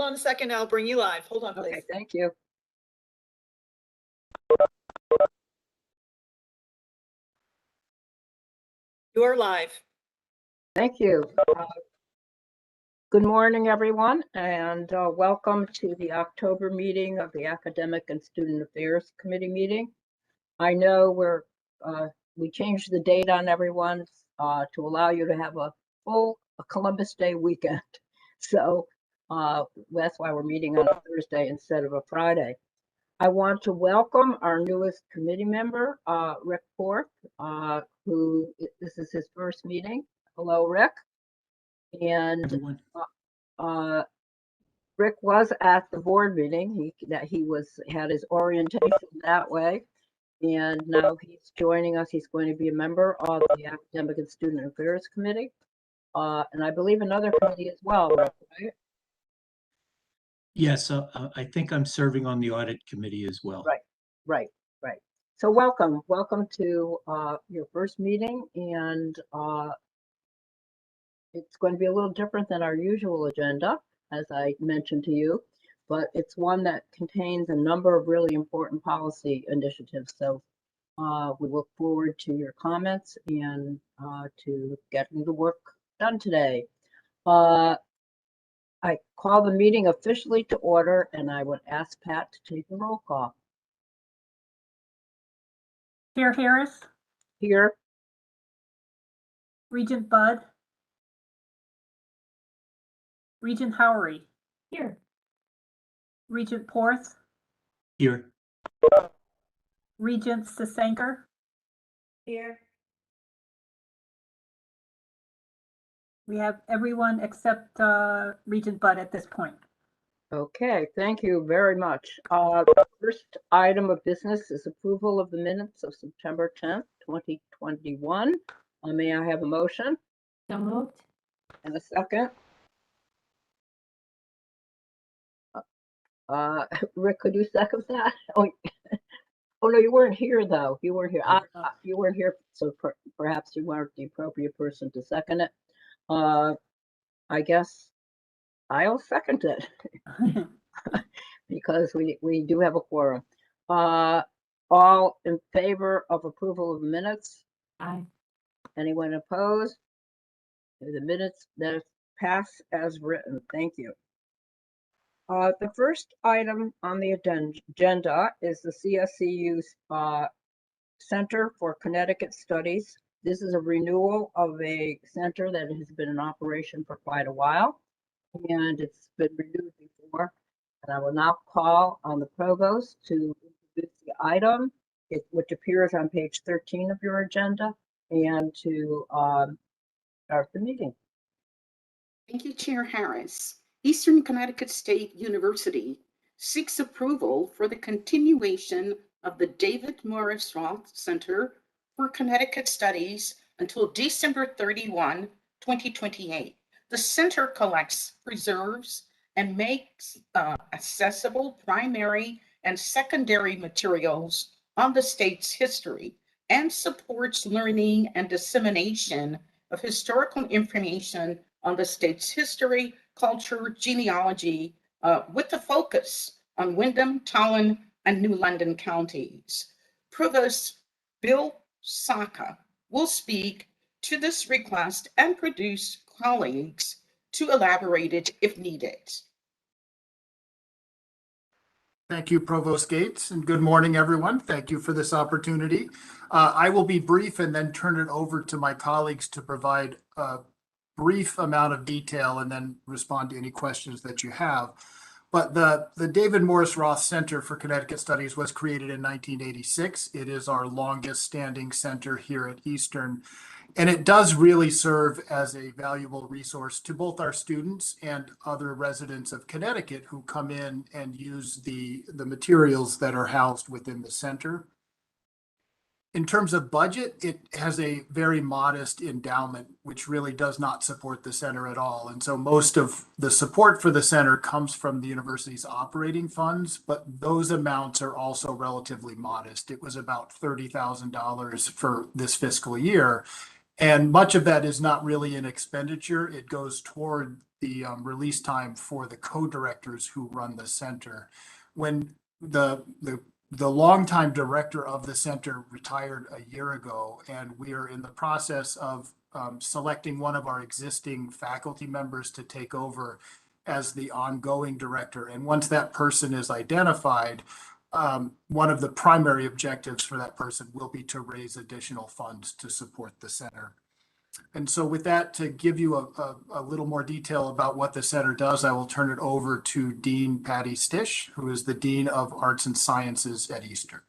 hold on a second. I'll bring you live. Hold on, please. Okay, thank you. You are live. Thank you. Good morning, everyone, and welcome to the October meeting of the Academic and Student Affairs Committee meeting. I know we changed the date on everyone to allow you to have a full Columbus Day weekend. So that's why we're meeting on a Thursday instead of a Friday. I want to welcome our newest committee member, Rick Forth, who this is his first meeting. Hello, Rick. And Rick was at the board meeting. He had his orientation that way, and now he's joining us. He's going to be a member of the Academic and Student Affairs Committee, and I believe another committee as well, Rick, right? Yes, I think I'm serving on the audit committee as well. Right. So welcome to your first meeting, and it's going to be a little different than our usual agenda, as I mentioned to you, but it's one that contains a number of really important policy initiatives. So we look forward to your comments and to getting the work done today. I call the meeting officially to order, and I would ask Pat to take the roll call. Chair Harris. Here. Regent Budd. Regent Howery. Here. Regent Porth. Here. Regent Sasanker. Here. We have everyone except Regent Budd at this point. Okay, thank you very much. The first item of business is approval of the minutes of September 10th, 2021. May I have a motion? So moved. And a second? Rick, could you second that? Oh no, you weren't here though. You weren't here. You weren't here, so perhaps you weren't the appropriate person to second it. I guess I'll second it because we do have a quorum. All in favor of approval of the minutes? Aye. Anyone opposed? The minutes that pass as written. Thank you. The first item on the agenda is the CSCU's Center for Connecticut Studies. This is a renewal of a center that has been in operation for quite a while, and it's been renewed before. And I will now call on the provost to introduce the item, which appears on page 13 of your agenda, and to start the meeting. Thank you, Chair Harris. Eastern Connecticut State University seeks approval for the continuation of the David Morris Roth Center for Connecticut Studies until December 31, 2028. The center collects, preserves, and makes accessible primary and secondary materials on the state's history and supports learning and dissemination of historical information on the state's history, culture, genealogy, with a focus on Windham, Tallinn, and New London counties. Provost Bill Saka will speak to this request and produce colleagues to elaborate it if needed. Thank you, Provost Gates, and good morning, everyone. Thank you for this opportunity. I will be brief and then turn it over to my colleagues to provide a brief amount of detail and then respond to any questions that you have. But the David Morris Roth Center for Connecticut Studies was created in 1986. It is our longest standing center here at Eastern. And it does really serve as a valuable resource to both our students and other residents of Connecticut who come in and use the materials that are housed within the center. In terms of budget, it has a very modest endowment, which really does not support the center at all. And so most of the support for the center comes from the university's operating funds, but those amounts are also relatively modest. It was about $30,000 for this fiscal year. And much of that is not really an expenditure. It goes toward the release time for the co-directors who run the center. When the longtime director of the center retired a year ago, and we are in the process of selecting one of our existing faculty members to take over as the ongoing director. And once that person is identified, one of the primary objectives for that person will be to raise additional funds to support the center. And so with that, to give you a little more detail about what the center does, I will turn it over to Dean Patty Stish, who is the Dean of Arts and Sciences at Eastern.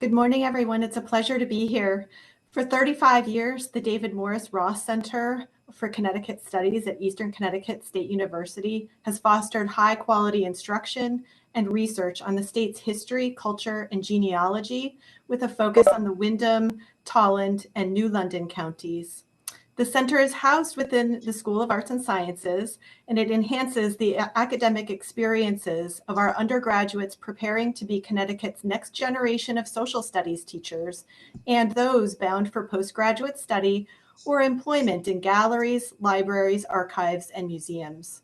Good morning, everyone. It's a pleasure to be here. For 35 years, the David Morris Ross Center for Connecticut Studies at Eastern Connecticut State University has fostered high-quality instruction and research on the state's history, culture, and genealogy, with a focus on the Windham, Tolland, and New London counties. The center is housed within the School of Arts and Sciences, and it enhances the academic experiences of our undergraduates preparing to be Connecticut's next generation of social studies teachers and those bound for postgraduate study or employment in galleries, libraries, archives, and museums.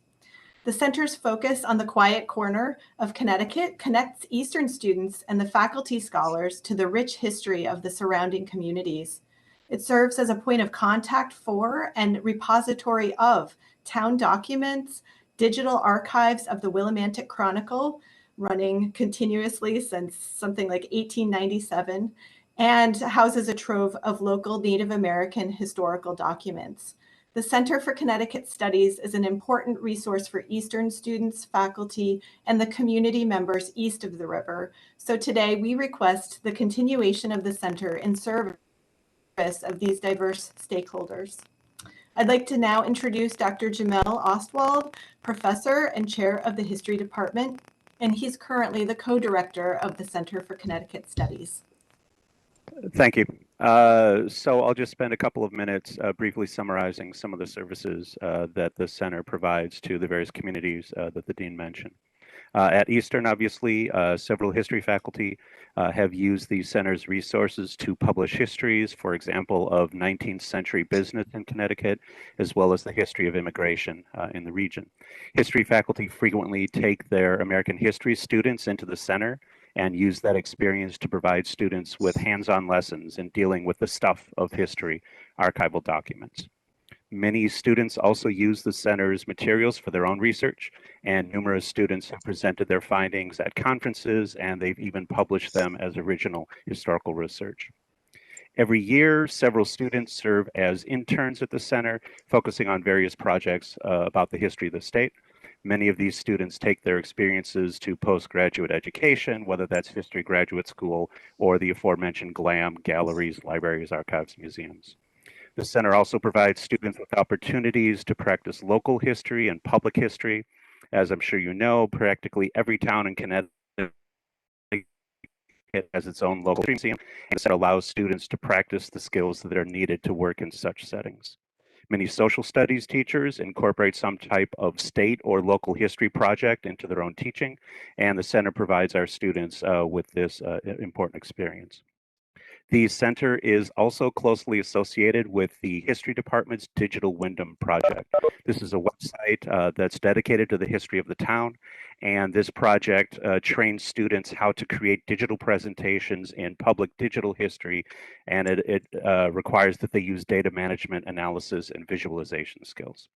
The center's focus on the quiet corner of Connecticut connects Eastern students and the faculty scholars to the rich history of the surrounding communities. It serves as a point of contact for and repository of town documents, digital archives of the Willimantic Chronicle, running continuously since something like 1897, and houses a trove of local Native American historical documents. The Center for Connecticut Studies is an important resource for Eastern students, faculty, and the community members east of the river. So today we request the continuation of the center in service of these diverse stakeholders. I'd like to now introduce Dr. Jamel Ostwald, Professor and Chair of the History Department, and he's currently the co-director of the Center for Connecticut Studies. Thank you. So I'll just spend a couple of minutes briefly summarizing some of the services that the center provides to the various communities that the Dean mentioned. At Eastern, obviously, several history faculty have used the center's resources to publish histories, for example, of 19th century business in Connecticut, as well as the history of immigration in the region. History faculty frequently take their American history students into the center and use that experience to provide students with hands-on lessons in dealing with the stuff of history, archival documents. Many students also use the center's materials for their own research, and numerous students have presented their findings at conferences, and they've even published them as original historical research. Every year, several students serve as interns at the center, focusing on various projects about the history of the state. Many of these students take their experiences to postgraduate education, whether that's history graduate school or the aforementioned GLAM, galleries, libraries, archives, museums. The center also provides students with opportunities to practice local history and public history. As I'm sure you know, practically every town in Connecticut has its own local museum, and that allows students to practice the skills that are needed to work in such settings. Many social studies teachers incorporate some type of state or local history project into their own teaching, and the center provides our students with this important experience. The center is also closely associated with the History Department's Digital Windham project. This is a website that's dedicated to the history of the town, and this project trains students how to create digital presentations in public digital history, and it requires that they use data management, analysis, and visualization skills.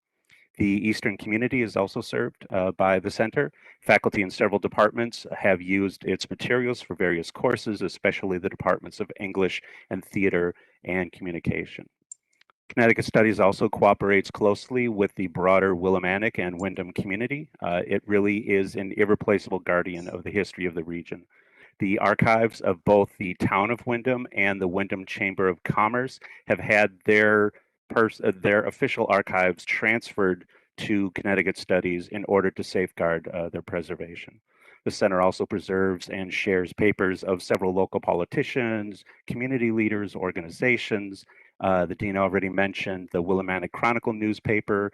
The Eastern community is also served by the center. Faculty in several departments have used its materials for various courses, especially the departments of English and theater and communication. Connecticut Studies also cooperates closely with the broader Willimantic and Windham community. It really is an irreplaceable guardian of the history of the region. The archives of both the town of Windham and the Windham Chamber of Commerce have had their official archives transferred to Connecticut Studies in order to safeguard their preservation. The center also preserves and shares papers of several local politicians, community leaders, organizations. The Dean already mentioned the Willimantic Chronicle newspaper,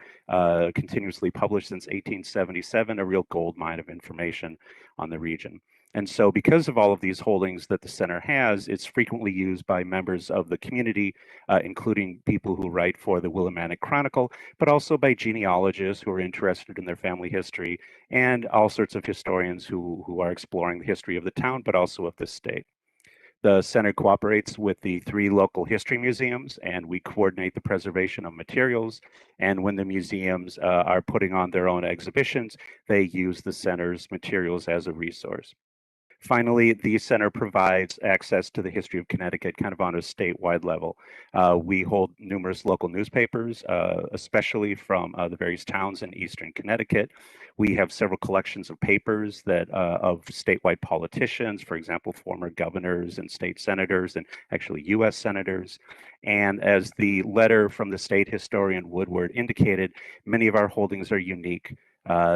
continuously published since 1877, a real gold mine of information on the region. And so because of all of these holdings that the center has, it's frequently used by members of the community, including people who write for the Willimantic Chronicle, but also by genealogists who are interested in their family history, and all sorts of historians who are exploring the history of the town, but also of the state. The center cooperates with the 3 local history museums, and we coordinate the preservation of materials. And when the museums are putting on their own exhibitions, they use the center's materials as a resource. Finally, the center provides access to the history of Connecticut kind of on a statewide level. We hold numerous local newspapers, especially from the various towns in Eastern Connecticut. We have several collections of papers that of statewide politicians, for example, former governors and state senators, and actually US senators. And as the letter from the state historian Woodward indicated, many of our holdings are unique.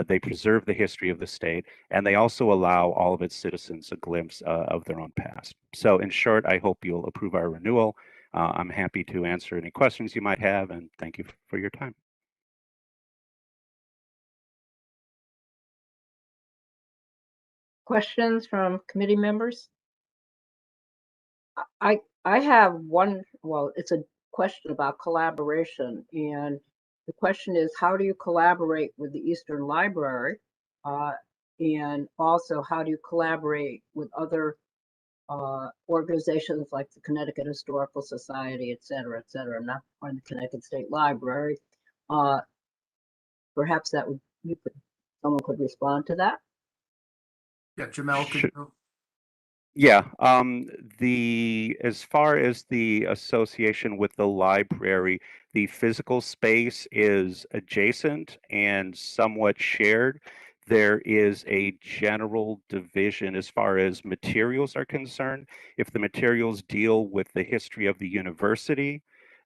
They preserve the history of the state, and they also allow all of its citizens a glimpse of their own past. So in short, I hope you'll approve our renewal. I'm happy to answer any questions you might have, and thank you for your time. Questions from committee members? I have one, well, it's a question about collaboration, and the question is, how do you collaborate with the Eastern Library? And also, how do you collaborate with other organizations like the Connecticut Historical Society, et cetera, not on the Connecticut State Library? Perhaps that would, someone could respond to that. Yeah, Jamel, could you? Yeah, as far as the association with the library, the physical space is adjacent and somewhat shared. There is a general division as far as materials are concerned. If the materials deal with the history of the university,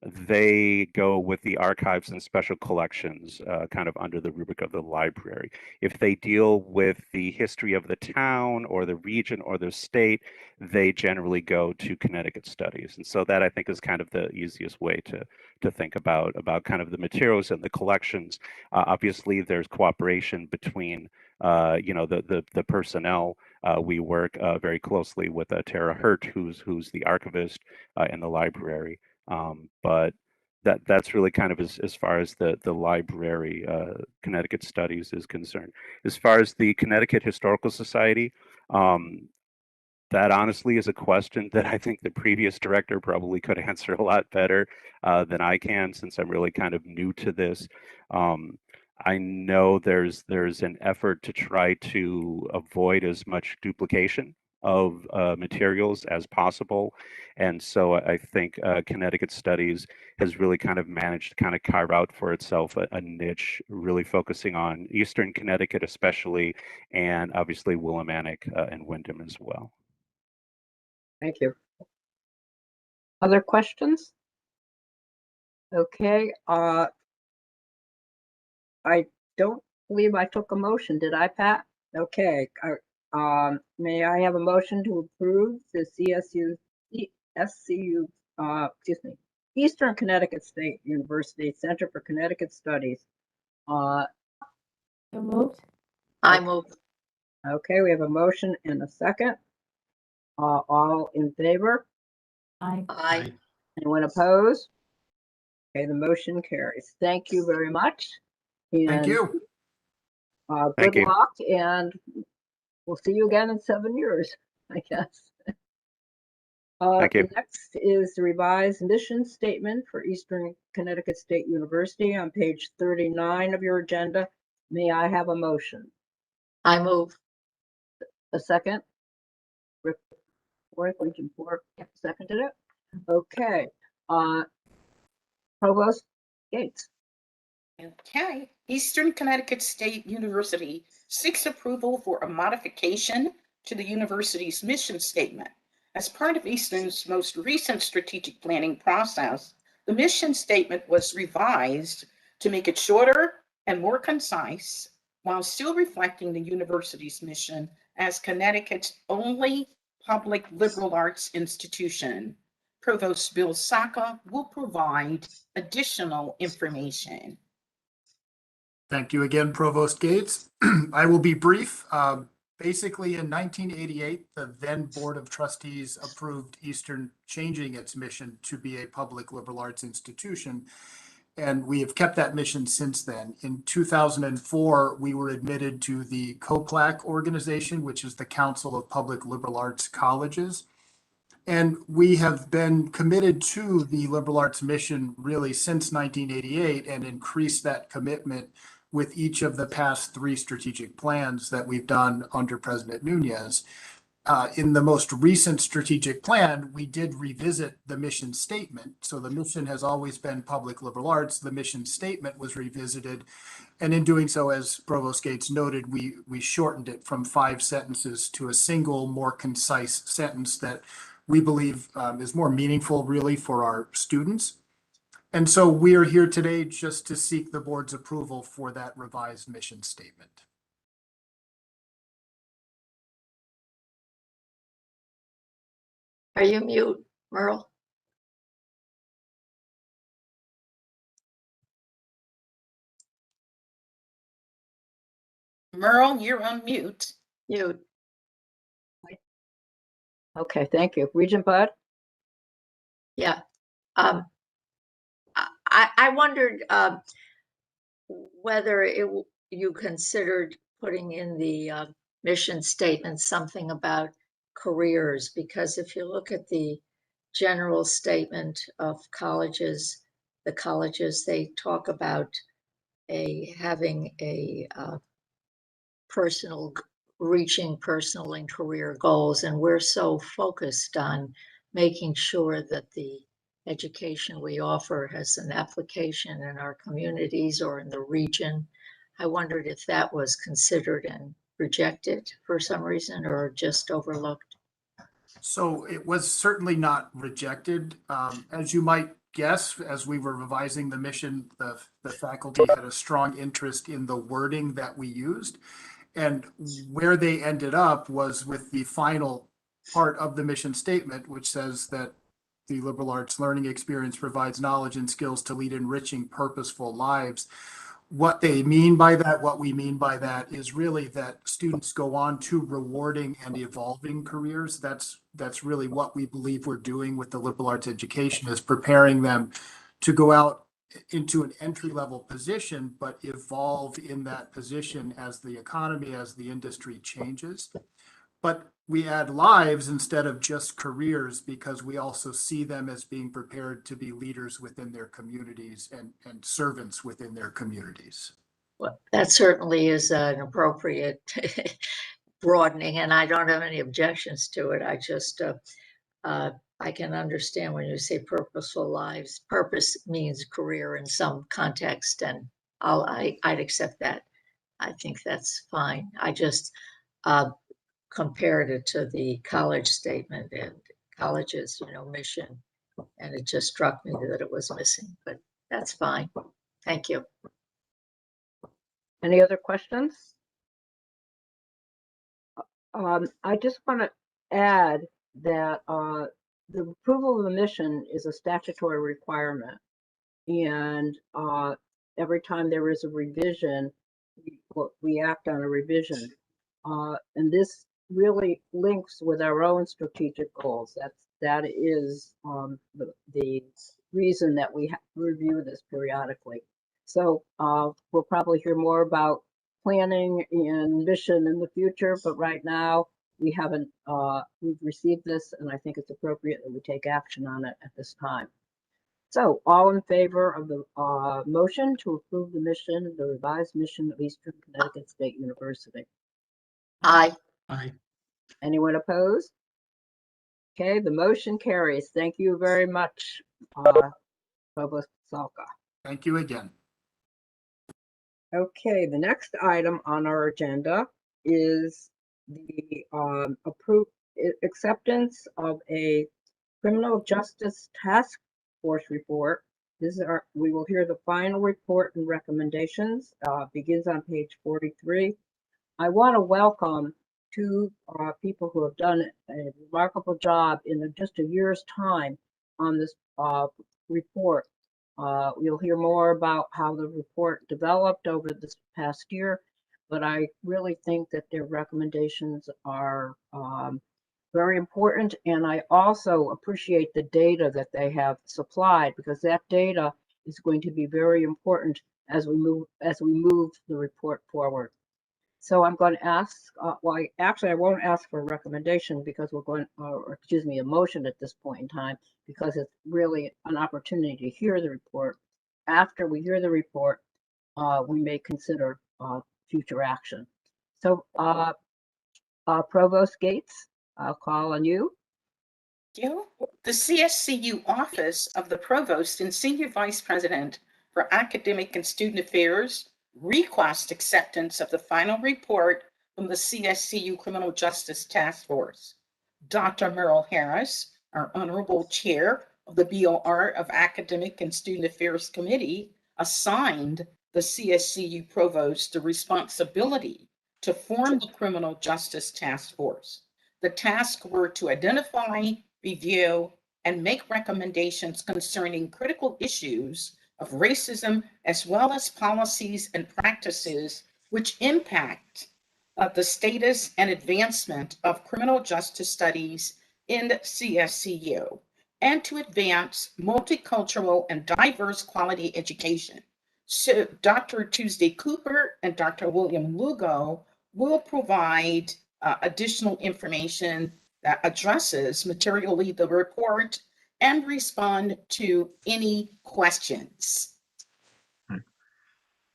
they go with the archives and special collections, kind of under the rubric of the library. If they deal with the history of the town or the region or the state, they generally go to Connecticut Studies. And so that, I think, is kind of the easiest way to think about kind of the materials and the collections. Obviously, there's cooperation between the personnel. We work very closely with Tara Hurt, who's the archivist in the library. But that's really kind of as far as the library, Connecticut Studies is concerned. As far as the Connecticut Historical Society, that honestly is a question that I think the previous director probably could answer a lot better than I can, since I'm really kind of new to this. I know there's an effort to try to avoid as much duplication of materials as possible. And so I think Connecticut Studies has really kind of managed to kind of carve out for itself a niche, really focusing on Eastern Connecticut especially, and obviously Willimantic and Windham as well. Thank you. Other questions? Okay, I don't believe I took a motion, did I, Pat? Okay, may I have a motion to approve the Eastern Connecticut State University Center for Connecticut Studies? So moved. I move. Okay, we have a motion and a second. All in favor? Aye. Aye. Anyone opposed? Okay, the motion carries. Thank you very much. Thank And, you. Thank good you. luck, and we'll see you again in 7 years, I guess. Thank you. The next is the revised mission statement for Eastern Connecticut State University on page 39 of your agenda. May I have a motion? I move. A second? Rick, Region 4 seconded it? Okay. Provost Gates. Okay, Eastern Connecticut State University seeks approval for a modification to the university's mission statement. As part of Eastern's most recent strategic planning process, the mission statement was revised to make it shorter and more concise, while still reflecting the university's mission as Connecticut's only public liberal arts institution. Provost Bill Saka will provide additional information. Thank you again, Provost Gates. I will be brief. Basically, in 1988, the then Board of Trustees approved Eastern changing its mission to be a public liberal arts institution. And we have kept that mission since then. In 2004, we were admitted to the COPLAC organization, which is the Council of Public Liberal Arts Colleges. And we have been committed to the liberal arts mission really since 1988 and increased that commitment with each of the past 3 strategic plans that we've done under President Nunez. In the most recent strategic plan, we did revisit the mission statement. So the mission has always been public liberal arts. The mission statement was revisited. And in doing so, as Provost Gates noted, we shortened it from 5 sentences to a single, more concise sentence that we believe is more meaningful really for our students. And so we are here today just to seek the board's approval for that revised mission statement. Are you mute, Merle? Merle, you're on mute. Mute. Okay, thank you. Regent Bud? Yeah. I wondered whether you considered putting in the mission statement something about careers, because if you look at the general statement of colleges, the colleges, they talk about having a reaching personal and career goals, and we're so focused on making sure that the education we offer has an application in our communities or in the region. I wondered if that was considered and rejected for some reason or just overlooked. So it was certainly not rejected. As you might guess, as we were revising the mission, the faculty had a strong interest in the wording that we used. And where they ended up was with the final part of the mission statement, which says that the liberal arts learning experience provides knowledge and skills to lead enriching, purposeful lives. What they mean by that, what we mean by that is really that students go on to rewarding and evolving careers. That's really what we believe we're doing with the liberal arts education, is preparing them to go out into an entry-level position, but evolve in that position as the economy, as the industry changes. But we add lives instead of just careers, because we also see them as being prepared to be leaders within their communities and servants within their communities. Well, that certainly is an appropriate broadening, and I don't have any objections to it. I just I can understand when you say purposeful lives. Purpose means career in some context, and I'd accept that. I think that's fine. I just compared it to the college statement and college's, mission, and it just struck me that it was missing. But that's fine. Thank you. Any other questions? I just want to add that the approval of the mission is a statutory requirement. And every time there is a revision, we act on a revision. And this really links with our own strategic goals. That is the reason that we have to review this periodically. So we'll probably hear more about planning and mission in the future, but right now we've received this, and I think it's appropriate that we take action on it at this time. So all in favor of the motion to approve the revised mission of Eastern Connecticut State University? Aye. Aye. Anyone opposed? Okay, the motion carries. Thank you very much, Provost Salka. Thank you again. Okay, the next item on our agenda is the acceptance of a criminal justice task force report. We will hear the final report and recommendations. Begins on page 43. I want to welcome 2 people who have done a remarkable job in just a year's time on this report. You'll hear more about how the report developed over this past year, but I really think that their recommendations are very important. And I also appreciate the data that they have supplied, because that data is going to be very important as we move the report forward. So I'm going to ask, well, actually, I won't ask for a recommendation because we're going, or excuse me, a motion at this point in time, because it's really an opportunity to hear the report. After we hear the report, we may consider future action. So Provost Gates, I'll call on you. The CSCU Office of the Provost and Senior Vice President for Academic and Student Affairs request acceptance of the final report from the CSCU Criminal Justice Task Force. Dr. Merrill Harris, our Honorable Chair of the BOR of Academic and Student Affairs Committee, assigned the CSCU Provost the responsibility to form the Criminal Justice Task Force. The tasks were to identify, review, and make recommendations concerning critical issues of racism, as well as policies and practices which impact the status and advancement of criminal justice studies in CSCU, and to advance multicultural and diverse quality education. So Dr. Tuesday Cooper and Dr. William Lugo will provide additional information that addresses materially the report and respond to any questions.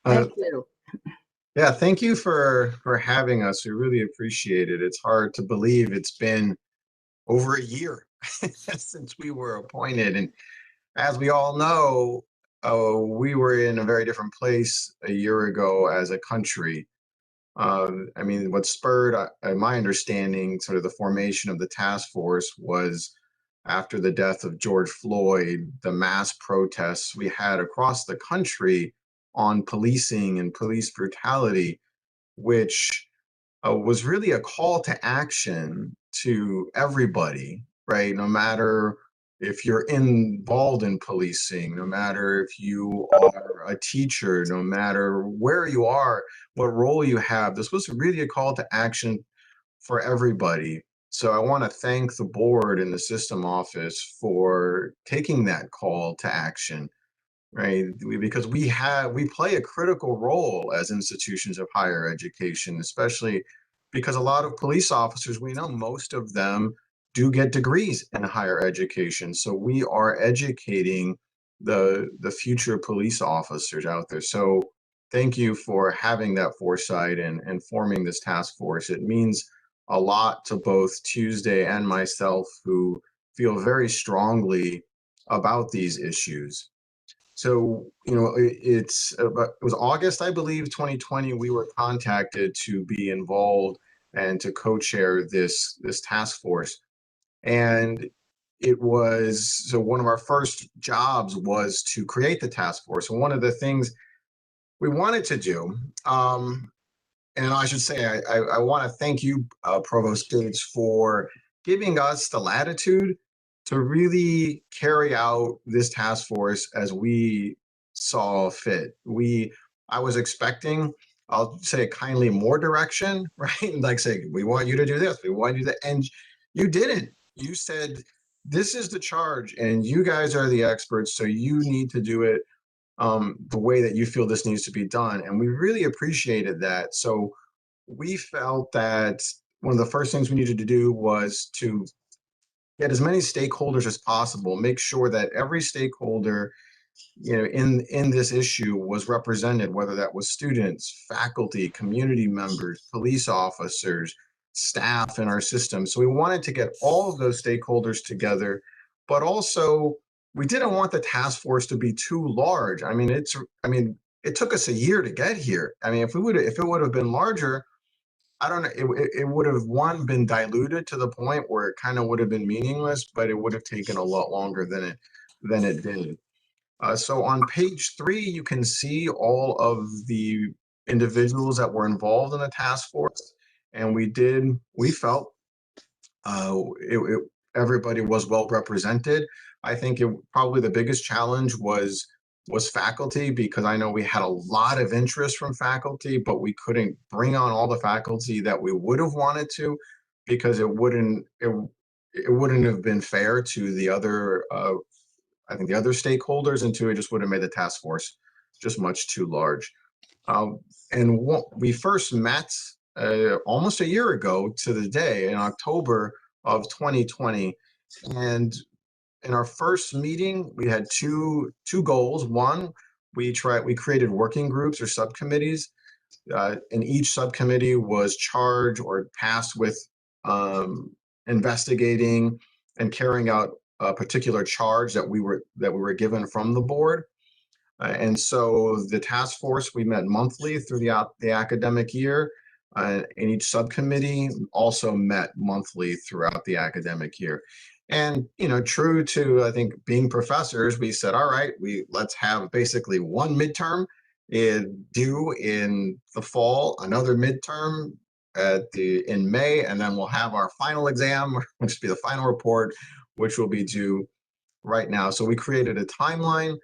Thank you. Yeah, thank you for having us. We really appreciate it. It's hard to believe it's been over a year since we were appointed. And as we all know, we were in a very different place a year ago as a country. I mean, what spurred, my understanding, sort of the formation of the task force was after the death of George Floyd, the mass protests we had across the country on policing and police brutality, which was really a call to action to everybody, right? No matter if you're involved in policing, no matter if you are a teacher, no matter where you are, what role you have, this was really a call to action for everybody. So I want to thank the board and the system office for taking that call to action, right? Because we play a critical role as institutions of higher education, especially because a lot of police officers, we know most of them do get degrees in higher education. So we are educating the future police officers out there. So thank you for having that foresight and forming this task force. It means a lot to both Tuesday and myself, who feel very strongly about these issues. So, you know, it was August, I believe, 2020, we were contacted to be involved and to co-chair this task force. And it was, so one of our first jobs was to create the task force. And one of the things we wanted to do, and I should say, I want to thank you, Provost Gates, for giving us the latitude to really carry out this task force as we saw fit. I was expecting, I'll say kindly, more direction, right? Like say, we want you to do this, we want you to, and you didn't. You said, this is the charge and you guys are the experts, so you need to do it the way that you feel this needs to be done. And we really appreciated that. So we felt that one of the first things we needed to do was to get as many stakeholders as possible, make sure that every stakeholder, you know, in this issue was represented, whether that was students, faculty, community members, police officers, staff in our system. So we wanted to get all of those stakeholders together, but also we didn't want the task force to be too large. I mean, it took us a year to get here. I mean, if it would have been larger, I don't know, it would have, one, been diluted to the point where it kind of would have been meaningless, but it would have taken a lot longer than it did. So on page 3, you can see all of the individuals that were involved in the task force. And we felt everybody was well represented. I think probably the biggest challenge was was faculty, because I know we had a lot of interest from faculty, but we couldn't bring on all the faculty that we would have wanted to, because it wouldn't have been fair to the other, I think the other stakeholders, and two, it just would have made the task force just much too large. And we first met almost a year ago to the day in October of 2020. And in our first meeting, we had two goals. One, we created working groups or subcommittees, and each subcommittee was charged or tasked with investigating and carrying out a particular charge that we were given from the board. And so the task force, we met monthly through the academic year, and each subcommittee also met monthly throughout the academic year. And, true to, I think, being professors, we said, all right, let's have basically one midterm due in the fall, another midterm in May, and then we'll have our final exam, which will be the final report, which will be due right now. So we created a timeline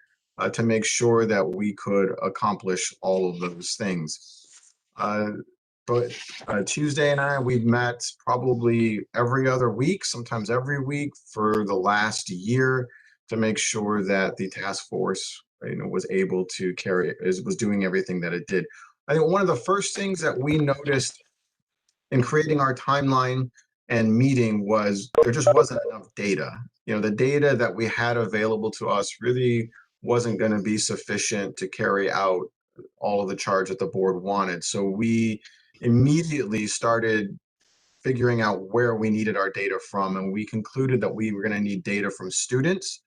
to make sure that we could accomplish all of those things. But Tuesday and we've met probably every other week, sometimes every week for the last year, to make sure that the task force, was able to was doing everything that it did. I think one of the first things that we noticed in creating our timeline and meeting was there just wasn't enough data. The data that we had available to us really wasn't going to be sufficient to carry out all of the charge that the board wanted. So we immediately started figuring out where we needed our data from, and we concluded that we were going to need data from students,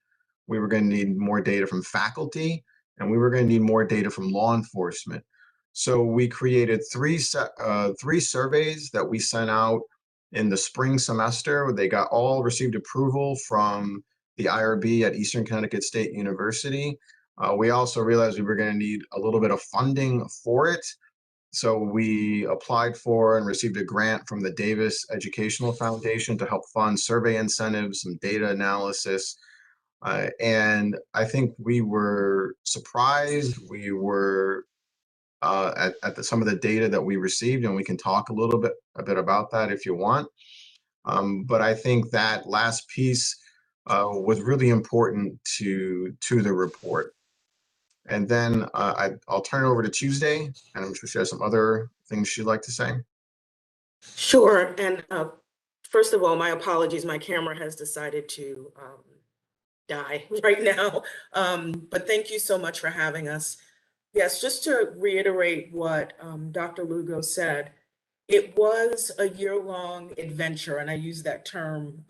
we were going to need more data from faculty, and we were going to need more data from law enforcement. So we created three surveys that we sent out in the spring semester. They all received approval from the IRB at Eastern Connecticut State University. We also realized we were going to need a little bit of funding for it. So we applied for and received a grant from the Davis Educational Foundation to help fund survey incentives, some data analysis. And I think we were surprised. We were at some of the data that we received, and we can talk a bit about that if you want. But I think that last piece was really important to the report. And then I'll turn it over to Tuesday, and I'm sure she has some other things she'd like to say. Sure. And first of all, my apologies. My camera has decided to die right now. But thank you so much for having us. Yes, just to reiterate what Dr. Lugo said, it was a year-long adventure, and I use that term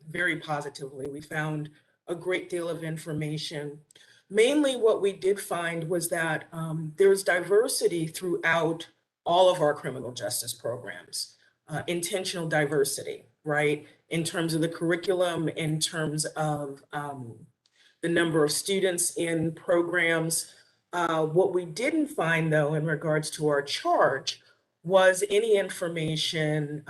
very positively. We found a great deal of information. Mainly what we did find was that there was diversity throughout all of our criminal justice programs, intentional diversity, right? In terms of the curriculum, in terms of the number of students in programs. What we didn't find, though, in regards to our charge was any information,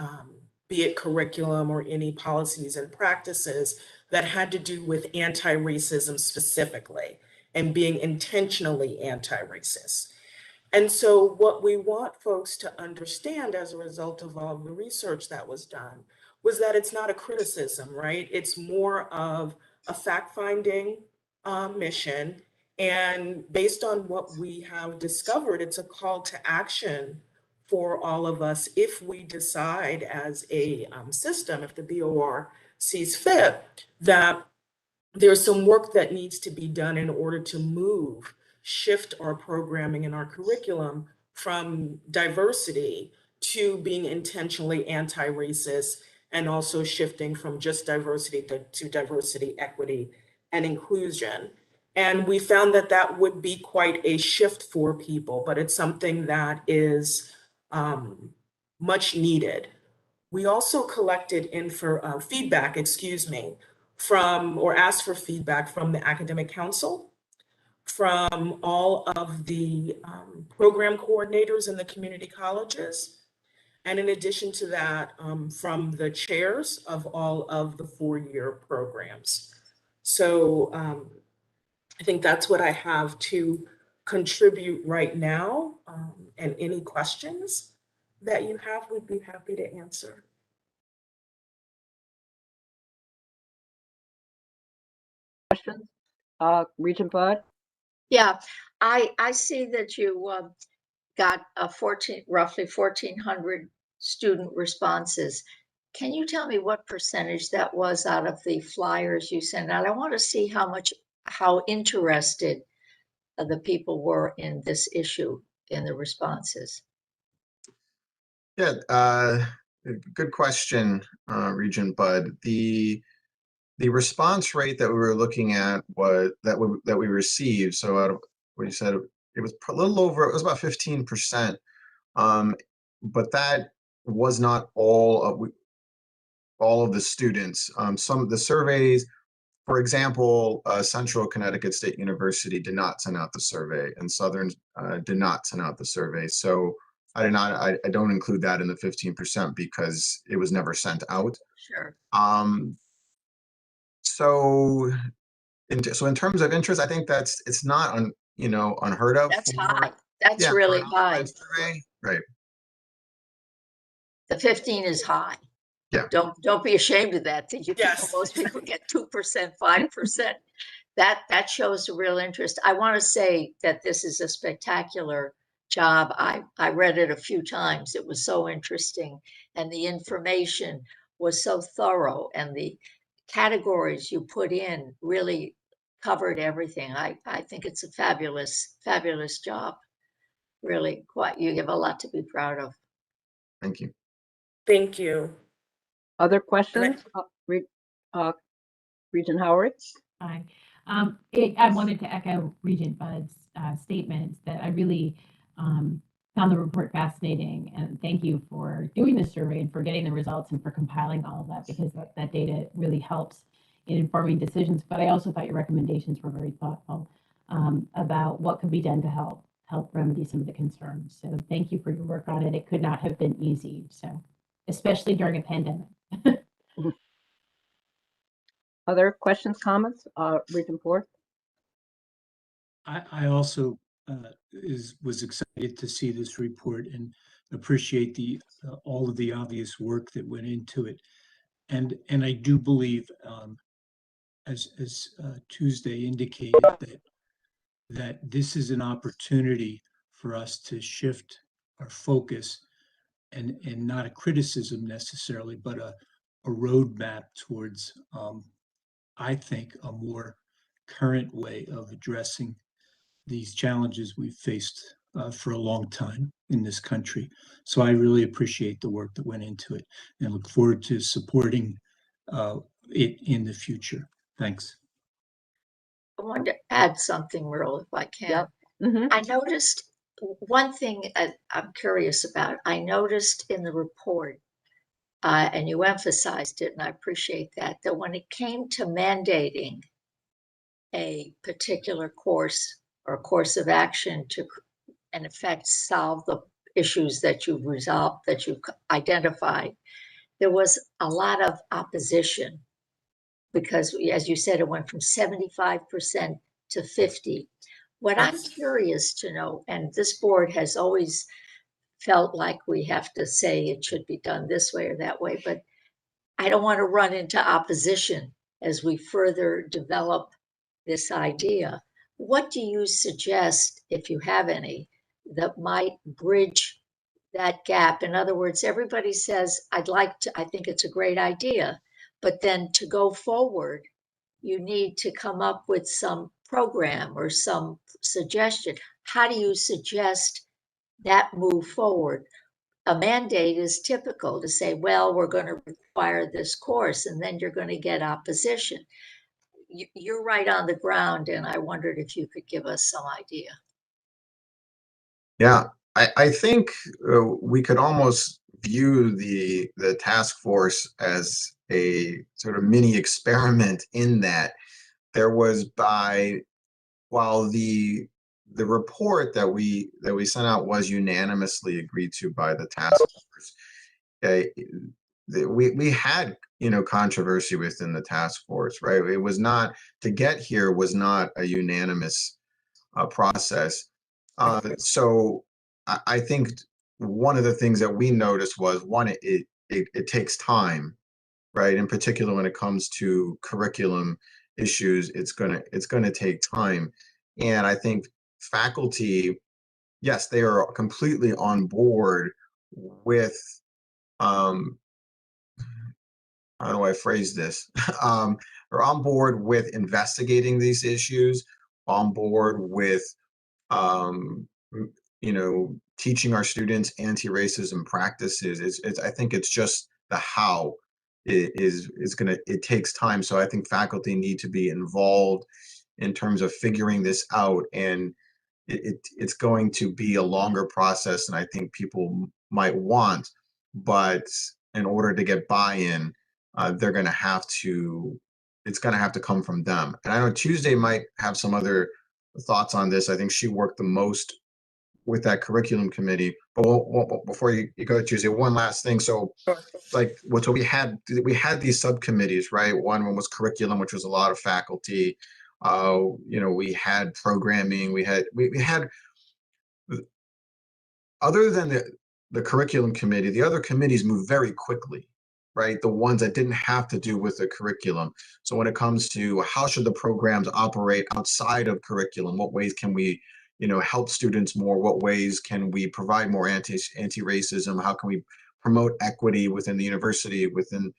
be it curriculum or any policies and practices that had to do with anti-racism specifically and being intentionally anti-racist. And so what we want folks to understand as a result of all of the research that was done was that it's not a criticism, right? It's more of a fact-finding mission. And based on what we have discovered, it's a call to action for all of us if we decide as a system, if the BOR sees fit, that there's some work that needs to be done in order to shift our programming and our curriculum from diversity to being intentionally anti-racist, and also shifting from just diversity to diversity, equity, and inclusion. And we found that that would be quite a shift for people, but it's something that is much needed. We also collected feedback, asked for feedback from the academic council, from all of the program coordinators in the community colleges, and in addition to that, from the chairs of all of the four-year programs. So I think that's what I have to contribute right now. And any questions that you have, we'd be happy to answer. Questions? Regent Bud? Yeah, I see that you got roughly 1,400 student responses. Can you tell me what percentage that was out of the flyers you sent out? I want to see how interested the people were in this issue in the responses. Yeah, good question, Regent Bud. The response rate that we were looking at was that we received. So out of what you said, it was a little over. It was about 15%. But that was not all of the students. Some of the surveys, for example, Central Connecticut State University did not send out the survey, and Southern did not send out the survey. So I don't include that in the 15% because it was never sent out. Sure. So in terms of interest, I think it's not unheard of. That's high. That's really high. Survey. Right. The 15 is high. Yeah. Don't be ashamed of that. Yes. Most people get 2%, 5%. That shows the real interest. I want to say that this is a spectacular job. I read it a few times. It was so interesting, and the information was so thorough, and the categories you put in really covered everything. I think it's a fabulous job. Really, you have a lot to be proud of. Thank you. Thank you. Other questions? Regent Howard? Hi. I wanted to echo Regent Bud's statements that I really found the report fascinating, and thank you for doing the survey and for getting the results and for compiling all of that, because that data really helps in informing decisions. But I also thought your recommendations were very thoughtful about what could be done to help remedy some of the concerns. So thank you for your work on it. It could not have been easy, so especially during a pandemic. Other questions, comments? Regent Ford? I also was excited to see this report and appreciate all of the obvious work that went into it. And I do believe, as Tuesday indicated, that this is an opportunity for us to shift our focus and not a criticism necessarily, but a roadmap towards, I think, a more current way of addressing these challenges we've faced for a long time in this country. So I really appreciate the work that went into it and look forward to supporting it in the future. Thanks. I wanted to add something, Merle, if I can. Yep. Mm-hmm. I noticed one thing I'm curious about. I noticed in the report, and you emphasized it, and I appreciate that when it came to mandating a particular course or course of action to, in effect, solve the issues that you've resolved, that you've identified, there was a lot of opposition because, as you said, it went from 75% to 50%. What I'm curious to know, and this board has always felt like we have to say it should be done this way or that way, but I don't want to run into opposition as we further develop this idea. What do you suggest, if you have any, that might bridge that gap? In other words, everybody says, I think it's a great idea, but then to go forward, you need to come up with some program or some suggestion. How do you suggest that move forward? A mandate is typical to say, well, we're going to require this course, and then you're going to get opposition. You're right on the ground, and I wondered if you could give us some idea. Yeah, I think we could almost view the task force as a sort of mini experiment in that there was while the report that we sent out was unanimously agreed to by the task force, we had, controversy within the task force, right? It was not, to get here was not a unanimous process. So I think one of the things that we noticed was, one, it takes time, right? In particular, when it comes to curriculum issues, it's gonna take time. And I think faculty, yes, they are completely on board with, um, how do I phrase this? Are on board with investigating these issues, on board with, um, teaching our students anti-racism practices. I think it's just the how it takes time. So I think faculty need to be involved in terms of figuring this out, and it's going to be a longer process than I think people might want. But in order to get buy-in, they're going to have to. It's going to have to come from them. And I know Tuesday might have some other thoughts on this. I think she worked the most with that curriculum committee. But before you go to Tuesday, one last thing. So, so we had these subcommittees, right? One was curriculum, which was a lot of faculty. We had programming. We had other than the curriculum committee, the other committees moved very quickly, right? The ones that didn't have to do with the curriculum. So when it comes to how should the programs operate outside of curriculum, what ways can we, help students more? What ways can we provide more anti-racism? How can we promote equity within the university, within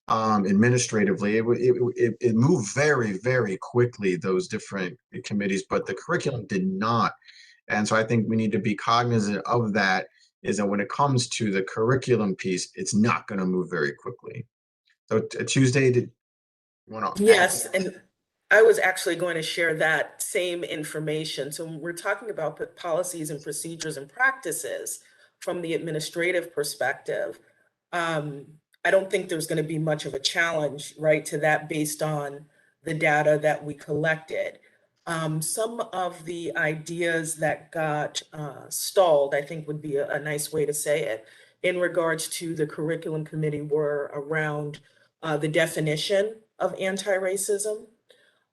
administratively? It moved very, very quickly, those different committees, but the curriculum did not. And so I think we need to be cognizant of that, is that when it comes to the curriculum piece, it's not going to move very quickly. So Tuesday, did you want to? Yes, and I was actually going to share that same information. So when we're talking about the policies and procedures and practices from the administrative perspective, I don't think there's going to be much of a challenge, right, to that based on the data that we collected. Some of the ideas that got stalled, I think would be a nice way to say it, in regards to the curriculum committee were around the definition of anti-racism,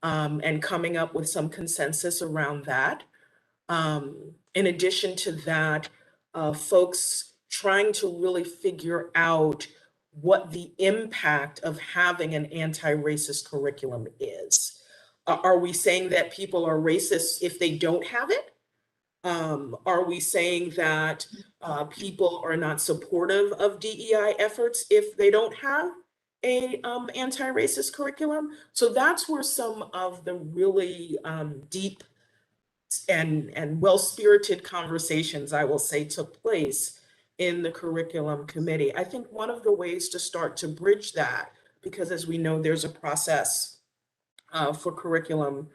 and coming up with some consensus around that. In addition to that, folks trying to really figure out what the impact of having an anti-racist curriculum is. Are we saying that people are racist if they don't have it? Are we saying that people are not supportive of DEI efforts if they don't have a anti-racist curriculum? So that's where some of the really deep and well-spirited conversations, I will say, took place in the curriculum committee. I think one of the ways to start to bridge that, because as we know, there's a process for curriculum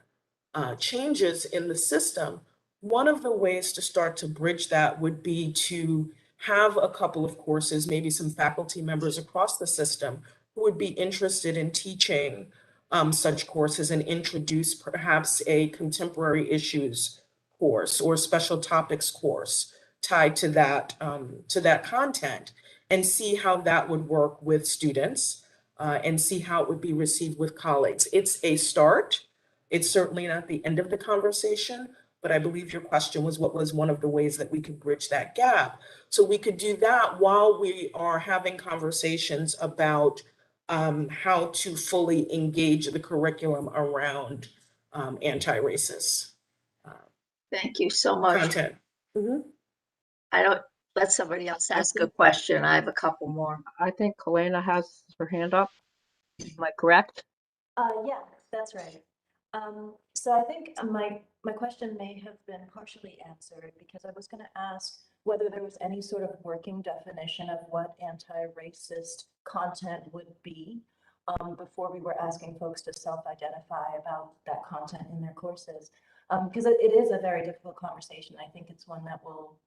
changes in the system, one of the ways to start to bridge that would be to have a couple of courses, maybe some faculty members across the system who would be interested in teaching such courses, and introduce perhaps a contemporary issues course or special topics course tied to that content, and see how that would work with students, and see how it would be received with colleagues. It's a start. It's certainly not the end of the conversation, but I believe your question was what was one of the ways that we could bridge that gap. So we could do that while we are having conversations about how to fully engage the curriculum around anti-racist Thank you so much. content. Mhm. I don't, let somebody else ask a question. I have a couple more. I think Kalena has her hand up. Am I correct? Yeah, that's right. So I think my question may have been partially answered, because I was going to ask whether there was any sort of working definition of what anti-racist content would be, before we were asking folks to self-identify about that content in their courses. Because it is a very difficult conversation. I think it's one that will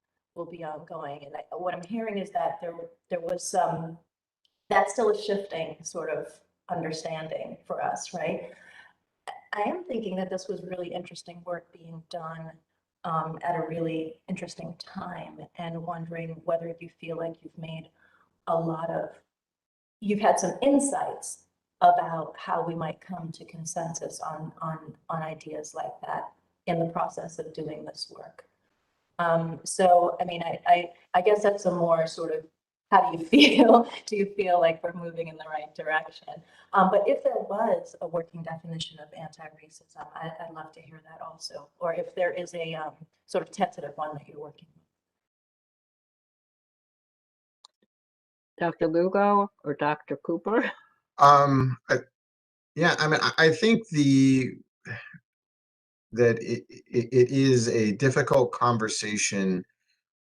be ongoing. And what I'm hearing is that there was some, that's still a shifting sort of understanding for us, right? I am thinking that this was really interesting work being done at a really interesting time, and wondering whether you feel like you've made a lot of you've had some insights about how we might come to consensus on ideas like that in the process of doing this work. So, I mean, I guess that's a more sort of, how do you feel? Do you feel like we're moving in the right direction? But if there was a working definition of anti-racism, I'd love to hear that also. Or if there is a sort of tentative one that you're working on. Dr. Lugo or Dr. Cooper? Yeah, I mean, I think that it is a difficult conversation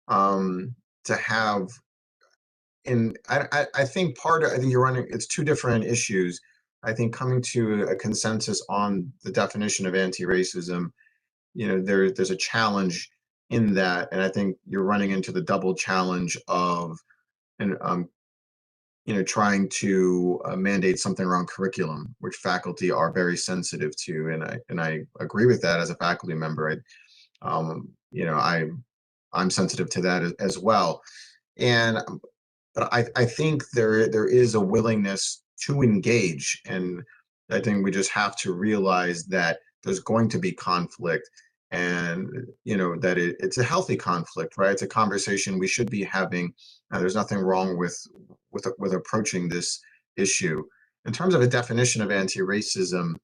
to have. And I think I think you're running, it's two different issues. I think coming to a consensus on the definition of anti-racism, there's a challenge in that. And I think you're running into the double challenge of, and trying to mandate something around curriculum, which faculty are very sensitive to. And I agree with that as a faculty member. I'm sensitive to that as well. But I think there is a willingness to engage, and I think we just have to realize that there's going to be conflict, and that it's a healthy conflict, right? It's a conversation we should be having. There's nothing wrong with approaching this issue. In terms of a definition of anti-racism,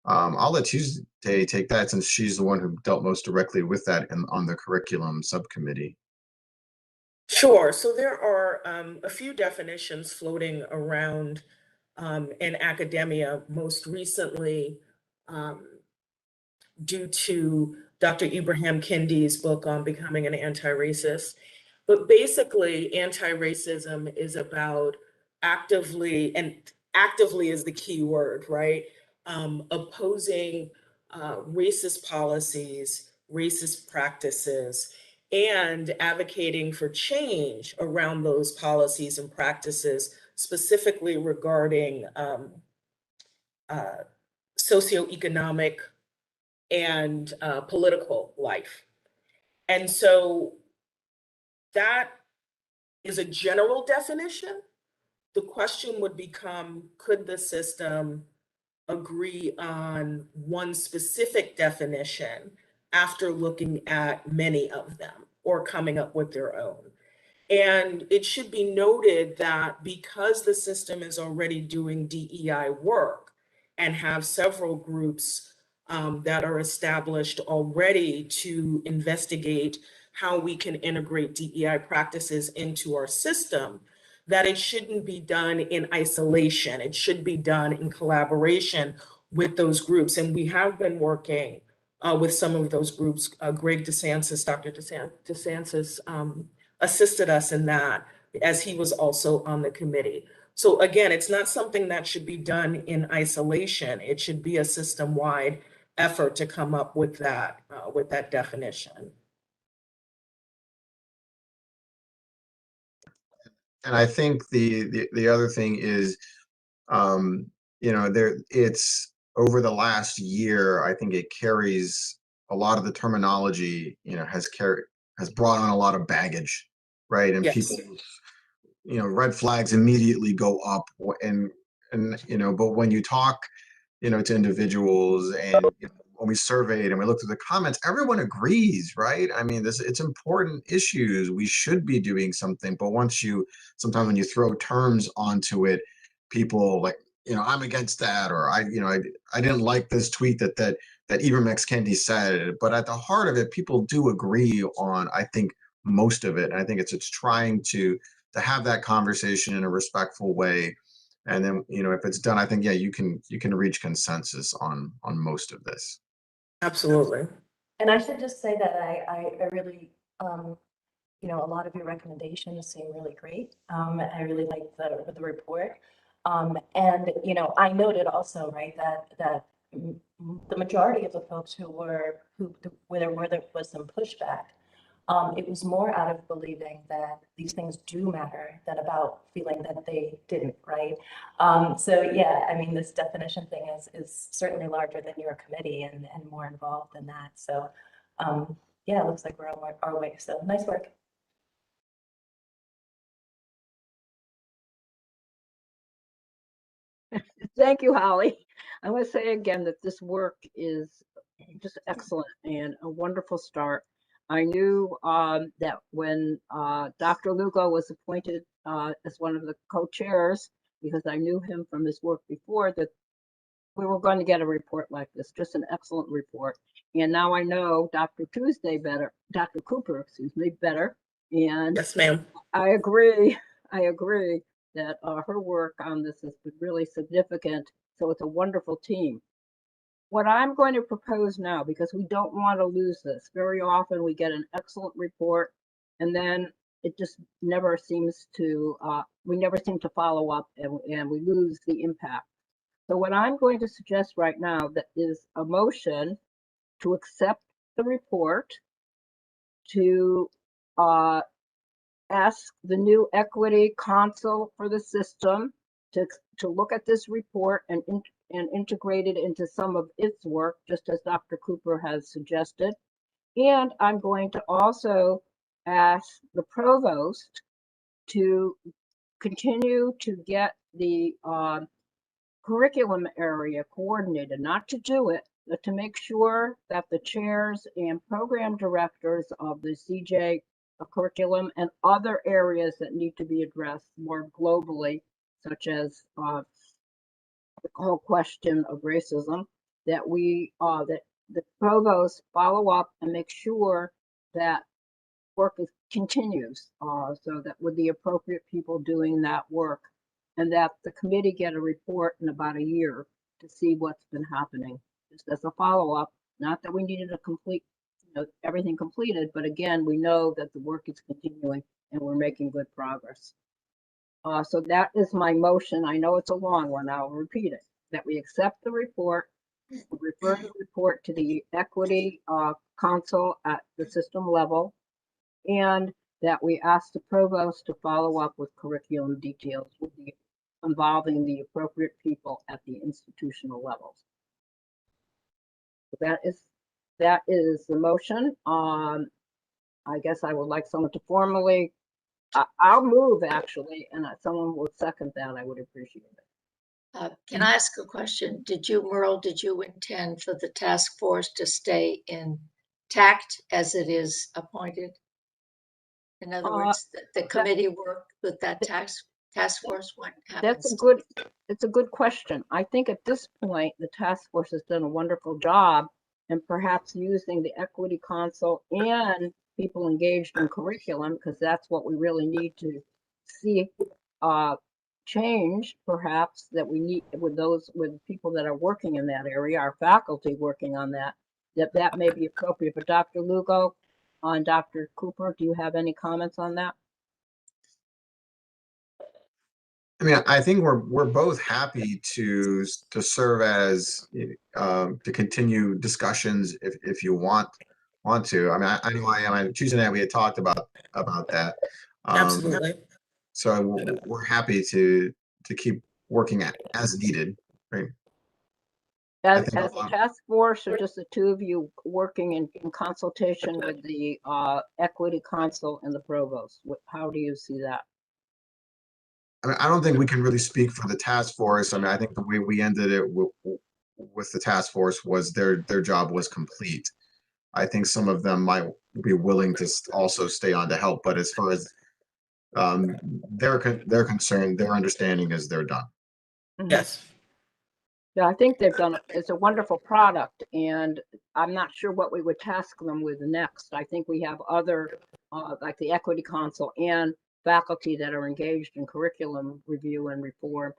I'll let Tuesday take that, since she's the one who dealt most directly with that on the curriculum subcommittee. Sure. So there are a few definitions floating around in academia, most recently due to Dr. Ibrahim Kendi's book on becoming an anti-racist. But basically, anti-racism is about actively, and actively is the key word, right? Opposing racist policies, racist practices, and advocating for change around those policies and practices, specifically regarding socioeconomic and political life. And so that is a general definition. The question would become, could the system agree on one specific definition after looking at many of them or coming up with their own? And it should be noted that because the system is already doing DEI work and have several groups that are established already to investigate how we can integrate DEI practices into our system, that it shouldn't be done in isolation. It should be done in collaboration with those groups. And we have been working with some of those groups. Greg DeSantis, Dr. DeSantis assisted us in that, as he was also on the committee. So again, it's not something that should be done in isolation. It should be a system-wide effort to come up with that definition. And I think the other thing is, it's over the last year, I think it carries a lot of the terminology, has brought on a lot of baggage, right? And Yes. people, red flags immediately go up, and but when you talk, to individuals, and when we surveyed and we looked at the comments, everyone agrees, right? I mean, it's important issues. We should be doing something, but sometimes when you throw terms onto it, people like, I'm against that, or I didn't like this tweet that Ibram X. Kendi said. But at the heart of it, people do agree on, I think, most of it. And I think it's trying to have that conversation in a respectful way. And then, if it's done, I think, yeah, you can reach consensus on most of this. Absolutely. And I should just say that I really, a lot of your recommendations seem really great. I really like the report. And, I noted also, right, that the majority of the folks where there was some pushback, it was more out of believing that these things do matter than about feeling that they didn't, right? So yeah, I mean, this definition thing is certainly larger than your committee and more involved than that. So yeah, it looks like we're on our way. So nice work. Thank you, Holly. I want to say again that this work is just excellent and a wonderful start. I knew that when Dr. Lugo was appointed as one of the co-chairs, because I knew him from his work before, that we were going to get a report like this, just an excellent report. And now I know Dr. Dr. Cooper, excuse me, better. And Yes, ma'am. I agree that her work on this has been really significant. So it's a wonderful team. What I'm going to propose now, because we don't want to lose this, very often we get an excellent report and then it just never seems to, we never seem to follow up and we lose the impact. So what I'm going to suggest right now that is a motion to accept the report, to ask the new equity counsel for the system to look at this report and integrate it into some of its work, just as Dr. Cooper has suggested. And I'm going to also ask the provost to continue to get the curriculum area coordinated, not to do it, but to make sure that the chairs and program directors of the CJ curriculum and other areas that need to be addressed more globally, such as the whole question of racism, that that the provost follow up and make sure that work continues, so that with the appropriate people doing that work, and that the committee get a report in about a year to see what's been happening, just as a follow-up. Not that we needed a complete, everything completed, but again, we know that the work is continuing and we're making good progress. So that is my motion. I know it's a long one. I'll repeat it. That we accept the report, refer the report to the equity council at the system level, and that we ask the provost to follow up with curriculum details involving the appropriate people at the institutional levels. So that is the motion. I guess I would like someone to formally, I'll move actually, and someone will second that. I would appreciate it. Can I ask a question? Merle, did you intend for the task force to stay intact as it is appointed? In other words, the committee work with that task force, what happens? It's a good question. I think at this point, the task force has done a wonderful job, and perhaps using the equity council and people engaged in curriculum, because that's what we really need to see change, perhaps, that we need with people that are working in that area, our faculty working on that may be appropriate. But Dr. Lugo and Dr. Cooper, do you have any comments on that? I mean, I think we're both happy to serve as to continue discussions if you want to. I mean, I know I am. Tuesday night we had talked about that. Absolutely. So we're happy to keep working as needed. Right. As a task force, or just the two of you working in consultation with the equity council and the provost? How do you see that? I mean, I don't think we can really speak for the task force. I mean, I think the way we ended it with the task force was their job was complete. I think some of them might be willing to also stay on to help, but as far as they're concerned, their understanding is they're done. Yes. Yeah, I think they've done, it's a wonderful product, and I'm not sure what we would task them with next. I think we have other, like the Equity Council and faculty that are engaged in curriculum review and reform.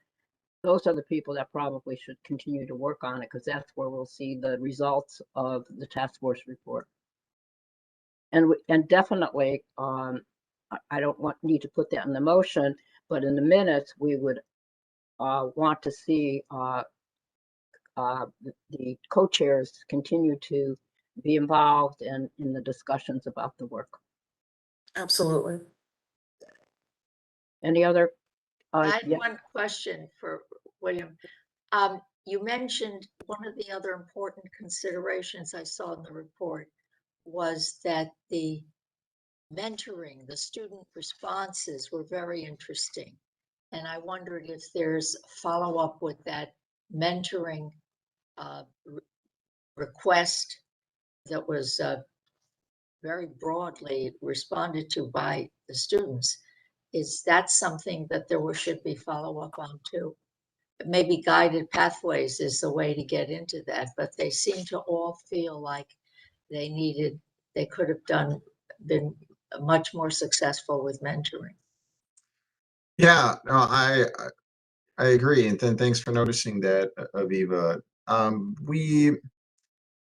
Those are the people that probably should continue to work on it, because that's where we'll see the results of the task force report. And definitely, I don't need to put that in the motion, but in the minutes, we would want to see the co-chairs continue to be involved in the discussions about the work. Absolutely. Any other? I had one question for William. You mentioned one of the other important considerations I saw in the report was that the mentoring, the student responses were very interesting. And I wondered if there's follow-up with that mentoring request that was very broadly responded to by the students. Is that something that should be follow-up on too? Maybe guided pathways is the way to get into that, but they seem to all feel like they could have been much more successful with mentoring. Yeah, no, I agree, and then thanks for noticing that, Aviva.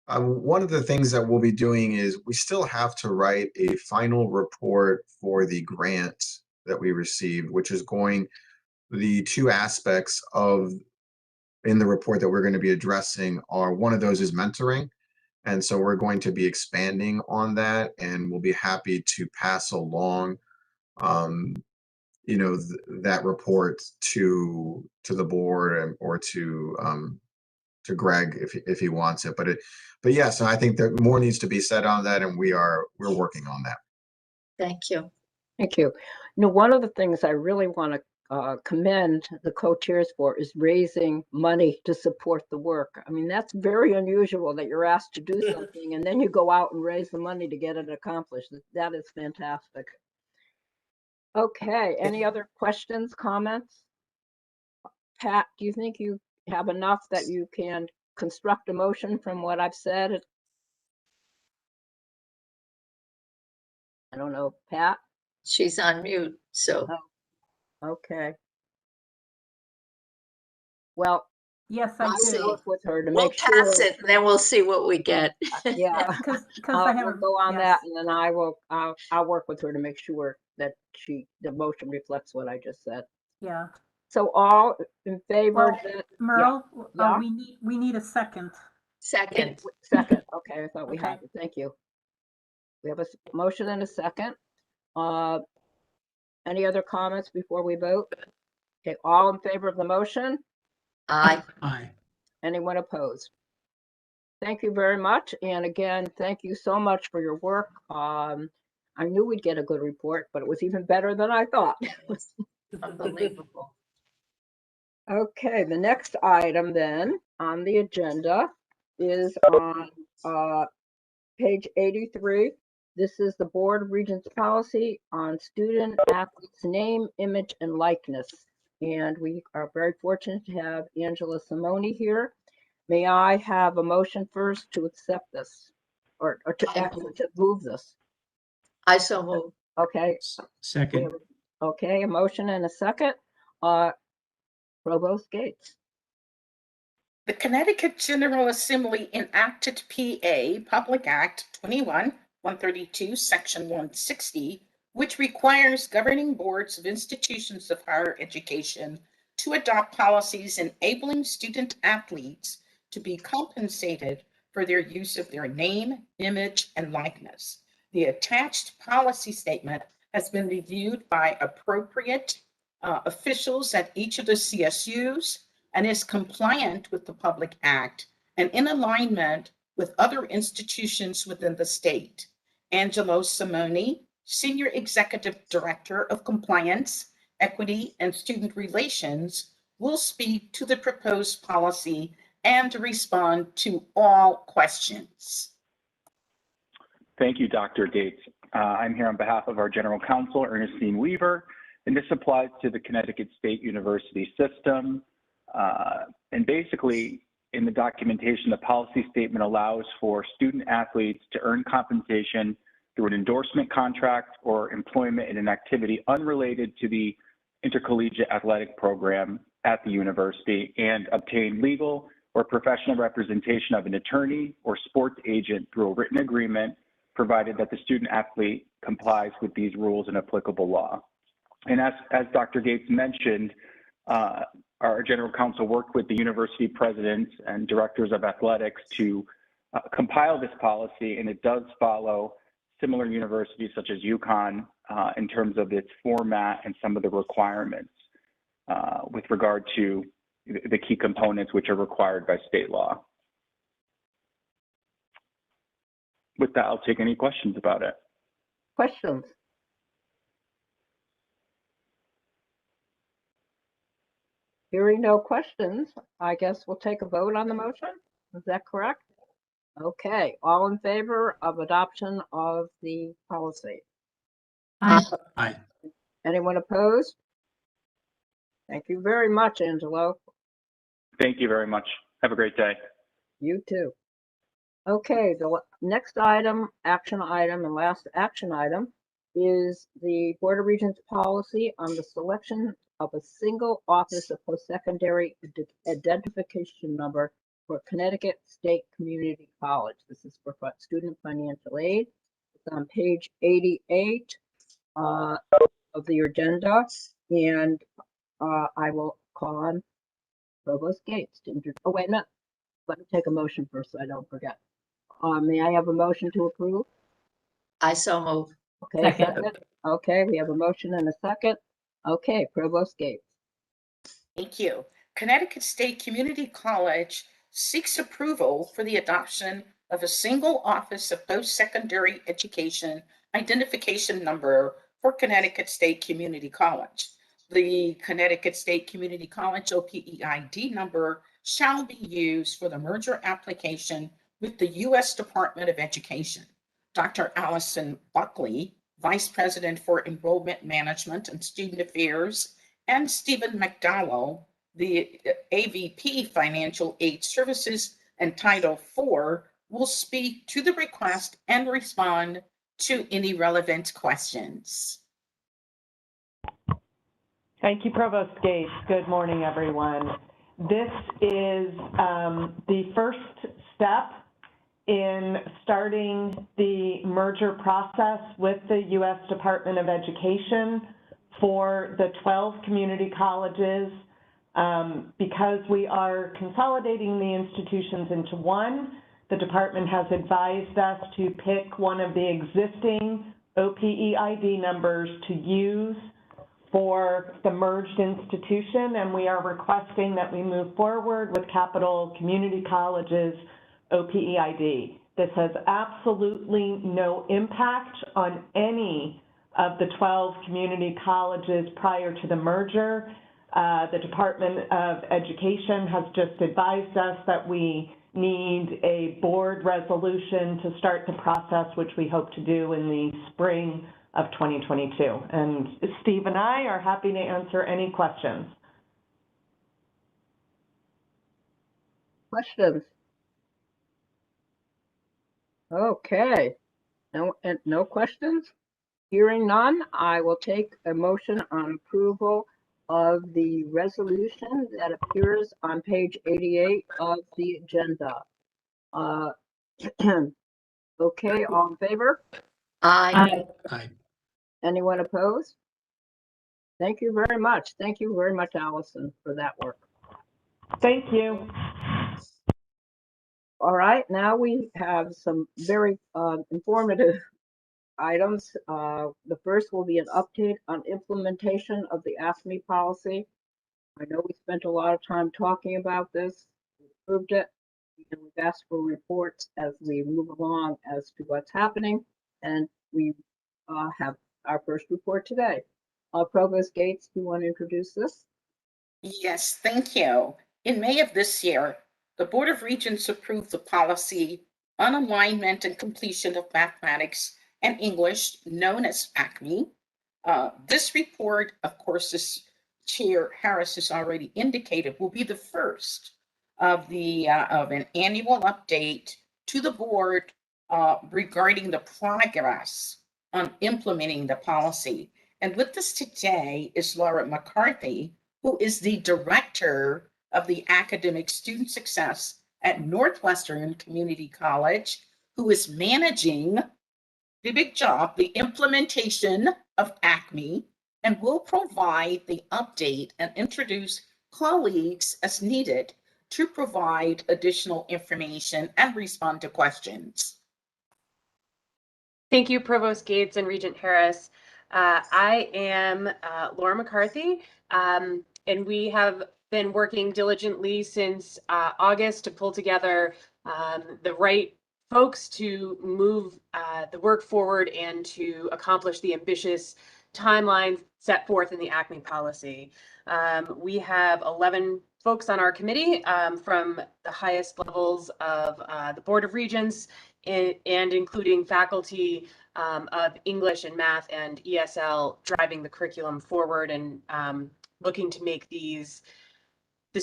One of the things that we'll be doing is we still have to write a final report for the grant that we received, which is the two aspects in the report that we're going to be addressing are, one of those is mentoring. And so we're going to be expanding on that, and we'll be happy to pass along, that report to the board or to Greg if he wants it. But yes, I think that more needs to be said on that, and we're working on that. Thank you. Thank you. One of the things I really want to commend the co-chairs for is raising money to support the work. I mean, that's very unusual that you're asked to do something and then you go out and raise the money to get it accomplished. That is fantastic. Okay, any other questions, comments? Pat, do you think you have enough that you can construct a motion from what I've said? I don't know, Pat? She's on mute, so. Oh, okay. Well, Yes, I I'll do. see. work with her to We'll make sure. pass it, and then we'll see what we get. Yeah, Because I have we'll a, go on yes. that, and then I'll work with her to make sure that the motion reflects what I just said. Yeah. So all in favor? Well, Merle, Yeah. we need a second. Second. Second. Okay, I thought we Okay. had it. Thank you. We have a motion and a second. Any other comments before we vote? Okay, all in favor of the motion? Aye. Aye. Anyone opposed? Thank you very much. And again, thank you so much for your work. I knew we'd get a good report, but it was even better than I thought. Unbelievable. Okay, the next item then on the agenda is on page 83. This is the Board of Regents policy on student athletes' name, image, and likeness. And we are very fortunate to have Angela Simone here. May I have a motion first to accept this or to move this? I so move. Okay. Second. Okay, a motion and a second. Provost Gates. The Connecticut General Assembly enacted PA Public Act 21-132, Section 160, which requires governing boards of institutions of higher education to adopt policies enabling student athletes to be compensated for their use of their name, image, and likeness. The attached policy statement has been reviewed by appropriate officials at each of the CSUs and is compliant with the Public Act and in alignment with other institutions within the state. Angelo Simone, Senior Executive Director of Compliance, Equity, and Student Relations, will speak to the proposed policy and respond to all questions. Thank you, Dr. Gates. I'm here on behalf of our General Counsel, Ernestine Weaver, and this applies to the Connecticut State University system. And basically, in the documentation, the policy statement allows for student athletes to earn compensation through an endorsement contract or employment in an activity unrelated to the intercollegiate athletic program at the university and obtain legal or professional representation of an attorney or sports agent through a written agreement, provided that the student athlete complies with these rules and applicable law. And as Dr. Gates mentioned, our general counsel worked with the university presidents and directors of athletics to compile this policy, and it does follow similar universities such as UConn in terms of its format and some of the requirements with regard to the key components which are required by state law. With that, I'll take any questions about it. Questions? Hearing no questions, I guess we'll take a vote on the motion. Is that correct? Okay, all in favor of adoption of the policy? Aye. Aye. Anyone opposed? Thank you very much, Angelo. Thank you very much. Have a great day. You too. Okay, the next item, action item, and last action item is the Board of Regents policy on the selection of a single office of post-secondary identification number for Connecticut State Community College. This is for student financial aid. It's on page 88 of the agenda, and I will call on Provost Gates to introduce. Oh, wait a minute. Let me take a motion first so I don't forget. May I have a motion to approve? I so move. Okay, Second. second. Okay, we have a motion and a second. Okay, Provost Gates. Thank you. Connecticut State Community College seeks approval for the adoption of a single office of post-secondary education identification number for Connecticut State Community College. The Connecticut State Community College OPEID number shall be used for the merger application with the U.S. Department of Education. Dr. Allison Buckley, Vice President for Enrollment Management and Student Affairs, and Stephen McDowell, the AVP Financial Aid Services and Title IV, will speak to the request and respond to any relevant questions. Thank you, Provost Gates. Good morning, everyone. This is the first step in starting the merger process with the U.S. Department of Education for the 12 community colleges. Because we are consolidating the institutions into one, the department has advised us to pick one of the existing OPEID numbers to use for the merged institution, and we are requesting that we move forward with Capital Community College's OPEID. This has absolutely no impact on any of the 12 community colleges prior to the merger. The Department of Education has just advised us that we need a board resolution to start the process, which we hope to do in the spring of 2022. And Steve and I are happy to answer any questions. Questions? Okay, no questions? Hearing none, I will take a motion on approval of the resolution that appears on page 88 of the agenda. Okay, all in favor? Aye. Aye. Anyone opposed? Thank you very much. Thank you very much, Allison, for that work. Thank you. All right, now we have some very informative items. The first will be an update on implementation of the ASME policy. I know we spent a lot of time talking about this, we approved it, and we've asked for reports as we move along as to what's happening, and we have our first report today. Provost Gates, do you want to introduce this? Yes, thank you. In May of this year, the Board of Regents approved the policy on alignment and completion of mathematics and English, known as ACME. This report, of course, as Chair Harris has already indicated, will be the first of an annual update to the board regarding the progress on implementing the policy. And with us today is Laura McCarthy, who is the Director of the Academic Student Success at Northwestern Community College, who is managing the big job, the implementation of ACME, and will provide the update and introduce colleagues as needed to provide additional information and respond to questions. Thank you, Provost Gates and Regent Harris. I am Laura McCarthy, and we have been working diligently since August to pull together the right folks to move the work forward and to accomplish the ambitious timelines set forth in the ACME policy. We have 11 folks on our committee from the highest levels of the Board of Regents and including faculty of English and Math and ESL driving the curriculum forward and looking to make this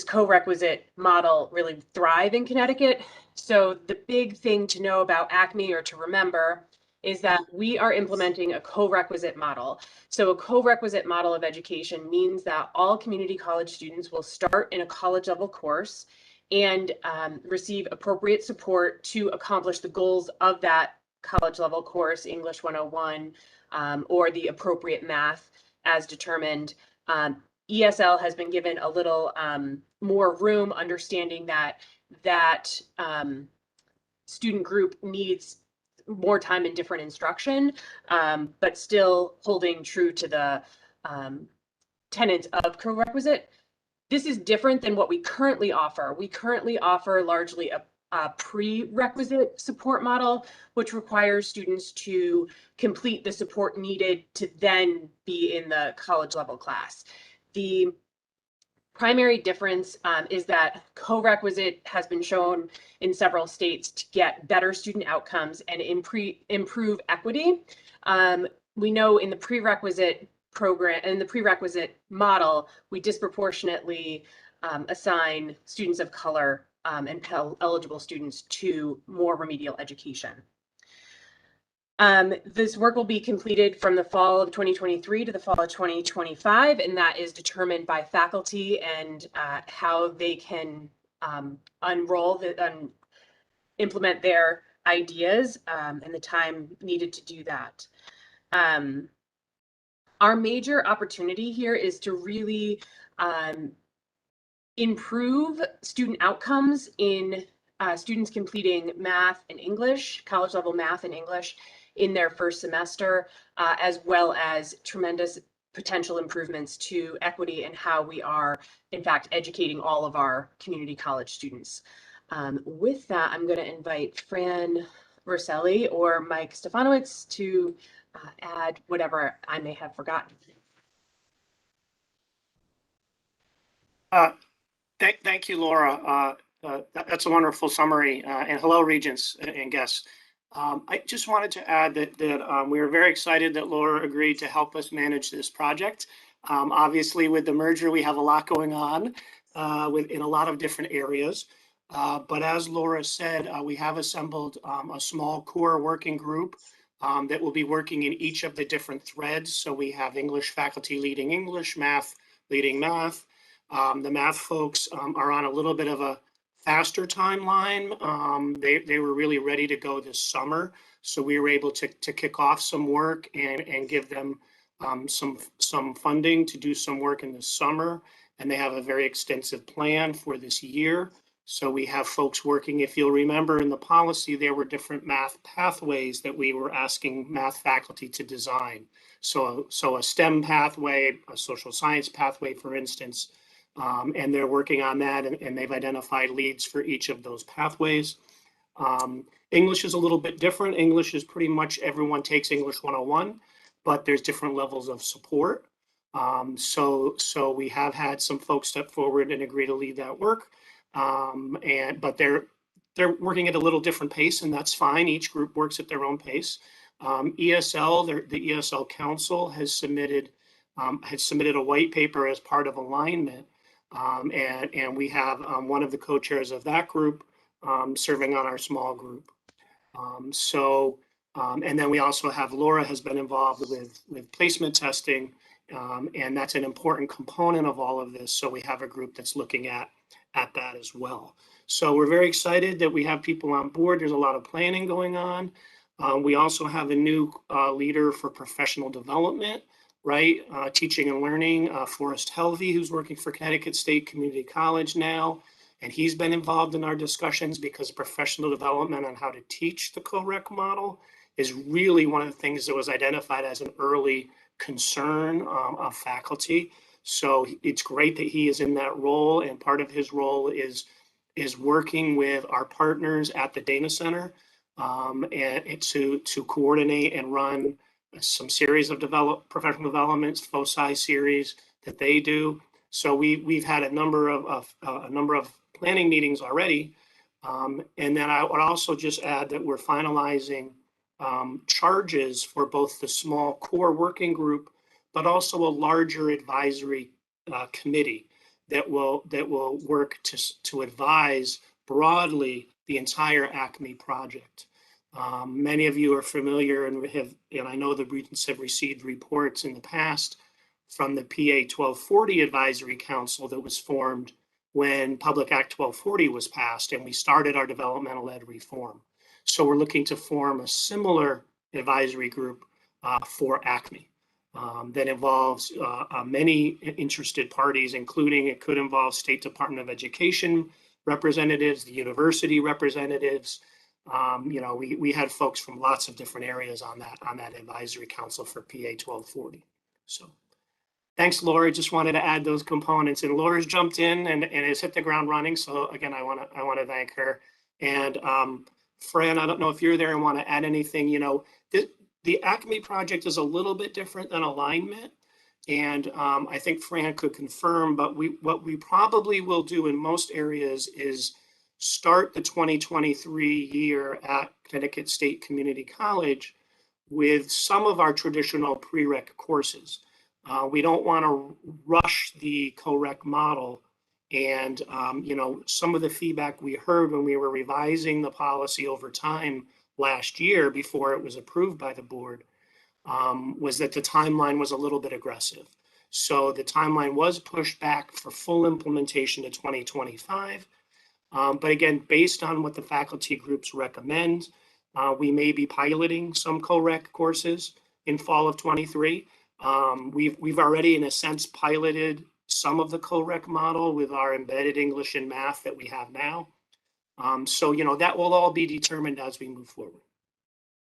co-requisite model really thrive in Connecticut. So the big thing to know about ACME or to remember is that we are implementing a co-requisite model. So a co-requisite model of education means that all community college students will start in a college level course and receive appropriate support to accomplish the goals of that college level course, English 101, or the appropriate math as determined. ESL has been given a little more room, understanding that student group needs more time in different instruction, but still holding true to the tenets of co-requisite. This is different than what we currently offer. We currently offer largely a prerequisite support model, which requires students to complete the support needed to then be in the college level class. The primary difference is that co-requisite has been shown in several states to get better student outcomes and improve equity. We know in the prerequisite program, in the prerequisite model, we disproportionately assign students of color and eligible students to more remedial education. This work will be completed from the fall of 2023 to the fall of 2025, and that is determined by faculty and how they can unroll and implement their ideas and the time needed to do that. Our major opportunity here is to really improve student outcomes in students completing math and English, college level math and English in their first semester, as well as tremendous potential improvements to equity and how we are, in fact, educating all of our community college students. With that, I'm going to invite Fran Rosselli or Mike Stefanowicz to add whatever I may have forgotten. Thank you, Laura. That's a wonderful summary. And hello, Regents and guests. I just wanted to add that we are very excited that Laura agreed to help us manage this project. Obviously, with the merger, we have a lot going on in a lot of different areas. But as Laura said, we have assembled a small core working group that will be working in each of the different threads. So we have English faculty leading English, math leading math. The math folks are on a little bit of a faster timeline. They were really ready to go this summer. So we were able to kick off some work and give them some funding to do some work in the summer. And they have a very extensive plan for this year. So we have folks working, if you'll remember in the policy, there were different math pathways that we were asking math faculty to design. So a STEM pathway, a social science pathway, for instance, and they're working on that and they've identified leads for each of those pathways. English is a little bit different. English is pretty much everyone takes English 101, but there's different levels of support. So we have had some folks step forward and agree to lead that work. But they're working at a little different pace, and that's fine. Each group works at their own pace. ESL, the ESL Council has submitted a white paper as part of alignment, and we have one of the co-chairs of that group serving on our small group. And then we also have Laura has been involved with placement testing, and that's an important component of all of this. So we have a group that's looking at that as well. So we're very excited that we have people on board. There's a lot of planning going on. We also have a new leader for professional development, right? Teaching and learning, Forrest Helvey, who's working for Connecticut State Community College now. And he's been involved in our discussions because professional development on how to teach the co-rec model is really one of the things that was identified as an early concern of faculty. So it's great that he is in that role, and part of his role is working with our partners at the Dana Center and to coordinate and run some series of professional developments, foci series that they do. So we've had a number of planning meetings already. And then I would also just add that we're finalizing charges for both the small core working group, but also a larger advisory committee that will work to advise broadly the entire ACME project. Many of you are familiar and I know the regents have received reports in the past from the PA 1240 Advisory Council that was formed when Public Act 1240 was passed and we started our developmental ed reform. So we're looking to form a similar advisory group for ACME that involves many interested parties, including it could involve State Department of Education representatives, the university representatives. We had folks from lots of different areas on that advisory council for PA 1240. So thanks, Laura. Just wanted to add those components, and Laura's jumped in and has hit the ground running. So again, I want to thank her. And Fran, I don't know if you're there and want to add anything. The ACME project is a little bit different than alignment. And I think Fran could confirm, but what we probably will do in most areas is start the 2023 year at Connecticut State Community College with some of our traditional prereq courses. We don't want to rush the co-rec model. And, some of the feedback we heard when we were revising the policy over time last year before it was approved by the board was that the timeline was a little bit aggressive. So the timeline was pushed back for full implementation to 2025. But again, based on what the faculty groups recommend, we may be piloting some co-rec courses in fall of 23. We've already, in a sense, piloted some of the co-rec model with our embedded English and math that we have now. So, that will all be determined as we move forward.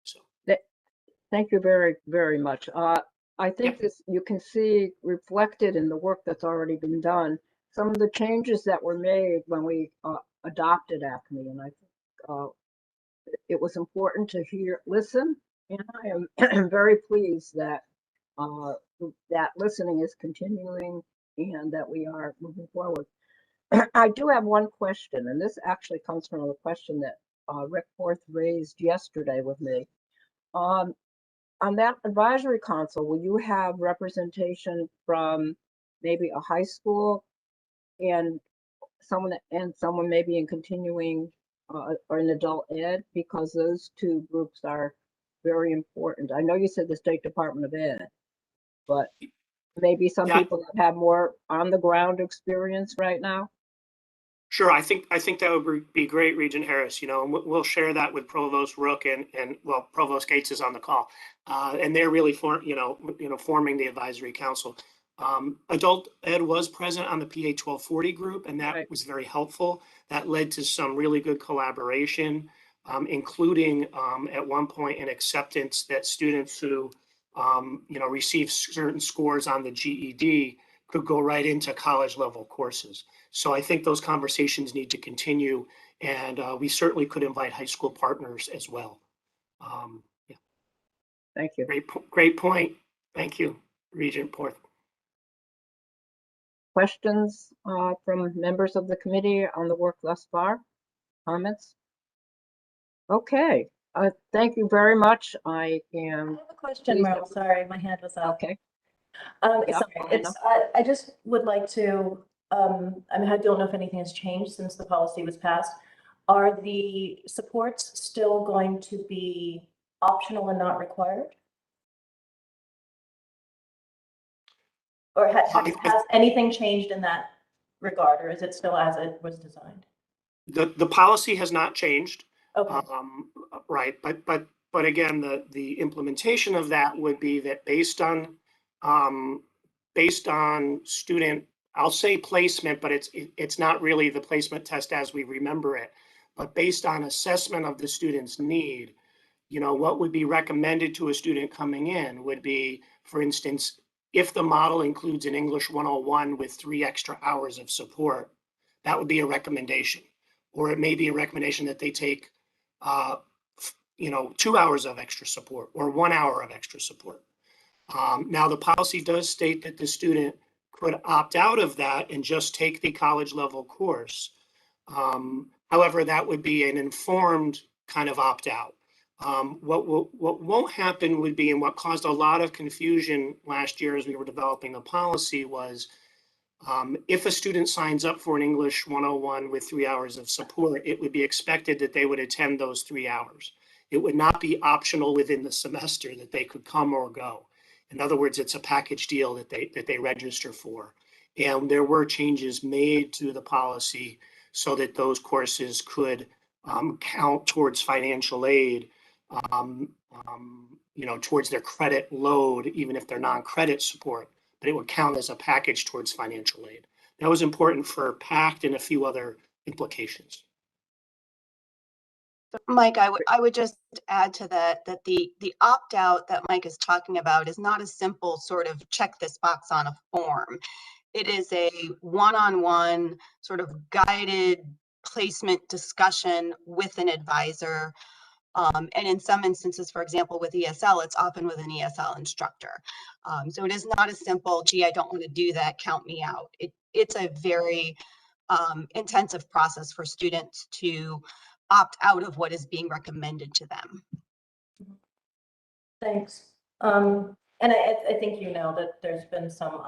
So. Thank you very, very much. I think this you can see reflected in the work that's already been done. Some of the changes that were made when we adopted ACME, and I think it was important to listen, and I am very pleased that that listening is continuing and that we are moving forward. I do have one question, and this actually comes from a question that Rick Forth raised yesterday with me. On that advisory council, will you have representation from maybe a high school and someone maybe in continuing or in adult ed, because those two groups are very important? I know you said the State Department of Ed, but maybe some people that have more on the ground experience right now. Sure, I think that would be great, Regent Harris. And we'll share that with Provost Rook and Provost Gates is on the call, and they're really forming the advisory council. Adult ed was present on the PA 1240 group, and that was very helpful. That led to some really good collaboration, including at one point an acceptance that students who receive certain scores on the GED could go right into college level courses. So I think those conversations need to continue, and we certainly could invite high school partners as well. Thank you. Great point. Thank you, Regent Porth. Questions from members of the committee on the work thus far? Comments? Okay. Thank you very much. I have a question, Merle. Sorry, my hand was up. Okay. I just would like to, I don't know if anything has changed since the policy was passed. Are the supports still going to be optional and not required? Or has anything changed in that regard, or is it still as it was designed? The policy has not changed. Okay. Right, but again, the implementation of that would be that based on student, I'll say placement, but it's not really the placement test as we remember it, but based on assessment of the student's need, what would be recommended to a student coming in would be, for instance, if the model includes an English 101 with 3 extra hours of support, that would be a recommendation. Or it may be a recommendation that they take 2 hours of extra support or 1 hour of extra support. Now, the policy does state that the student could opt out of that and just take the college level course. However, that would be an informed kind of opt out. What won't happen would be, and what caused a lot of confusion last year as we were developing the policy was, if a student signs up for an English 101 with 3 hours of support, it would be expected that they would attend those 3 hours. It would not be optional within the semester that they could come or go. In other words, it's a package deal that they register for. And there were changes made to the policy so that those courses could count towards financial aid, towards their credit load, even if they're non-credit support, but it would count as a package towards financial aid. That was important for PACT and a few other implications. Mike, I would just add to that the opt-out that Mike is talking about is not a simple sort of check this box on a form. It is a one-on-one sort of guided placement discussion with an advisor. And in some instances, for example, with ESL, it's often with an ESL instructor. So it is not a simple, gee, I don't want to do that, count me out. It's a very intensive process for students to opt out of what is being recommended to them. Thanks. And I think you know that there's been some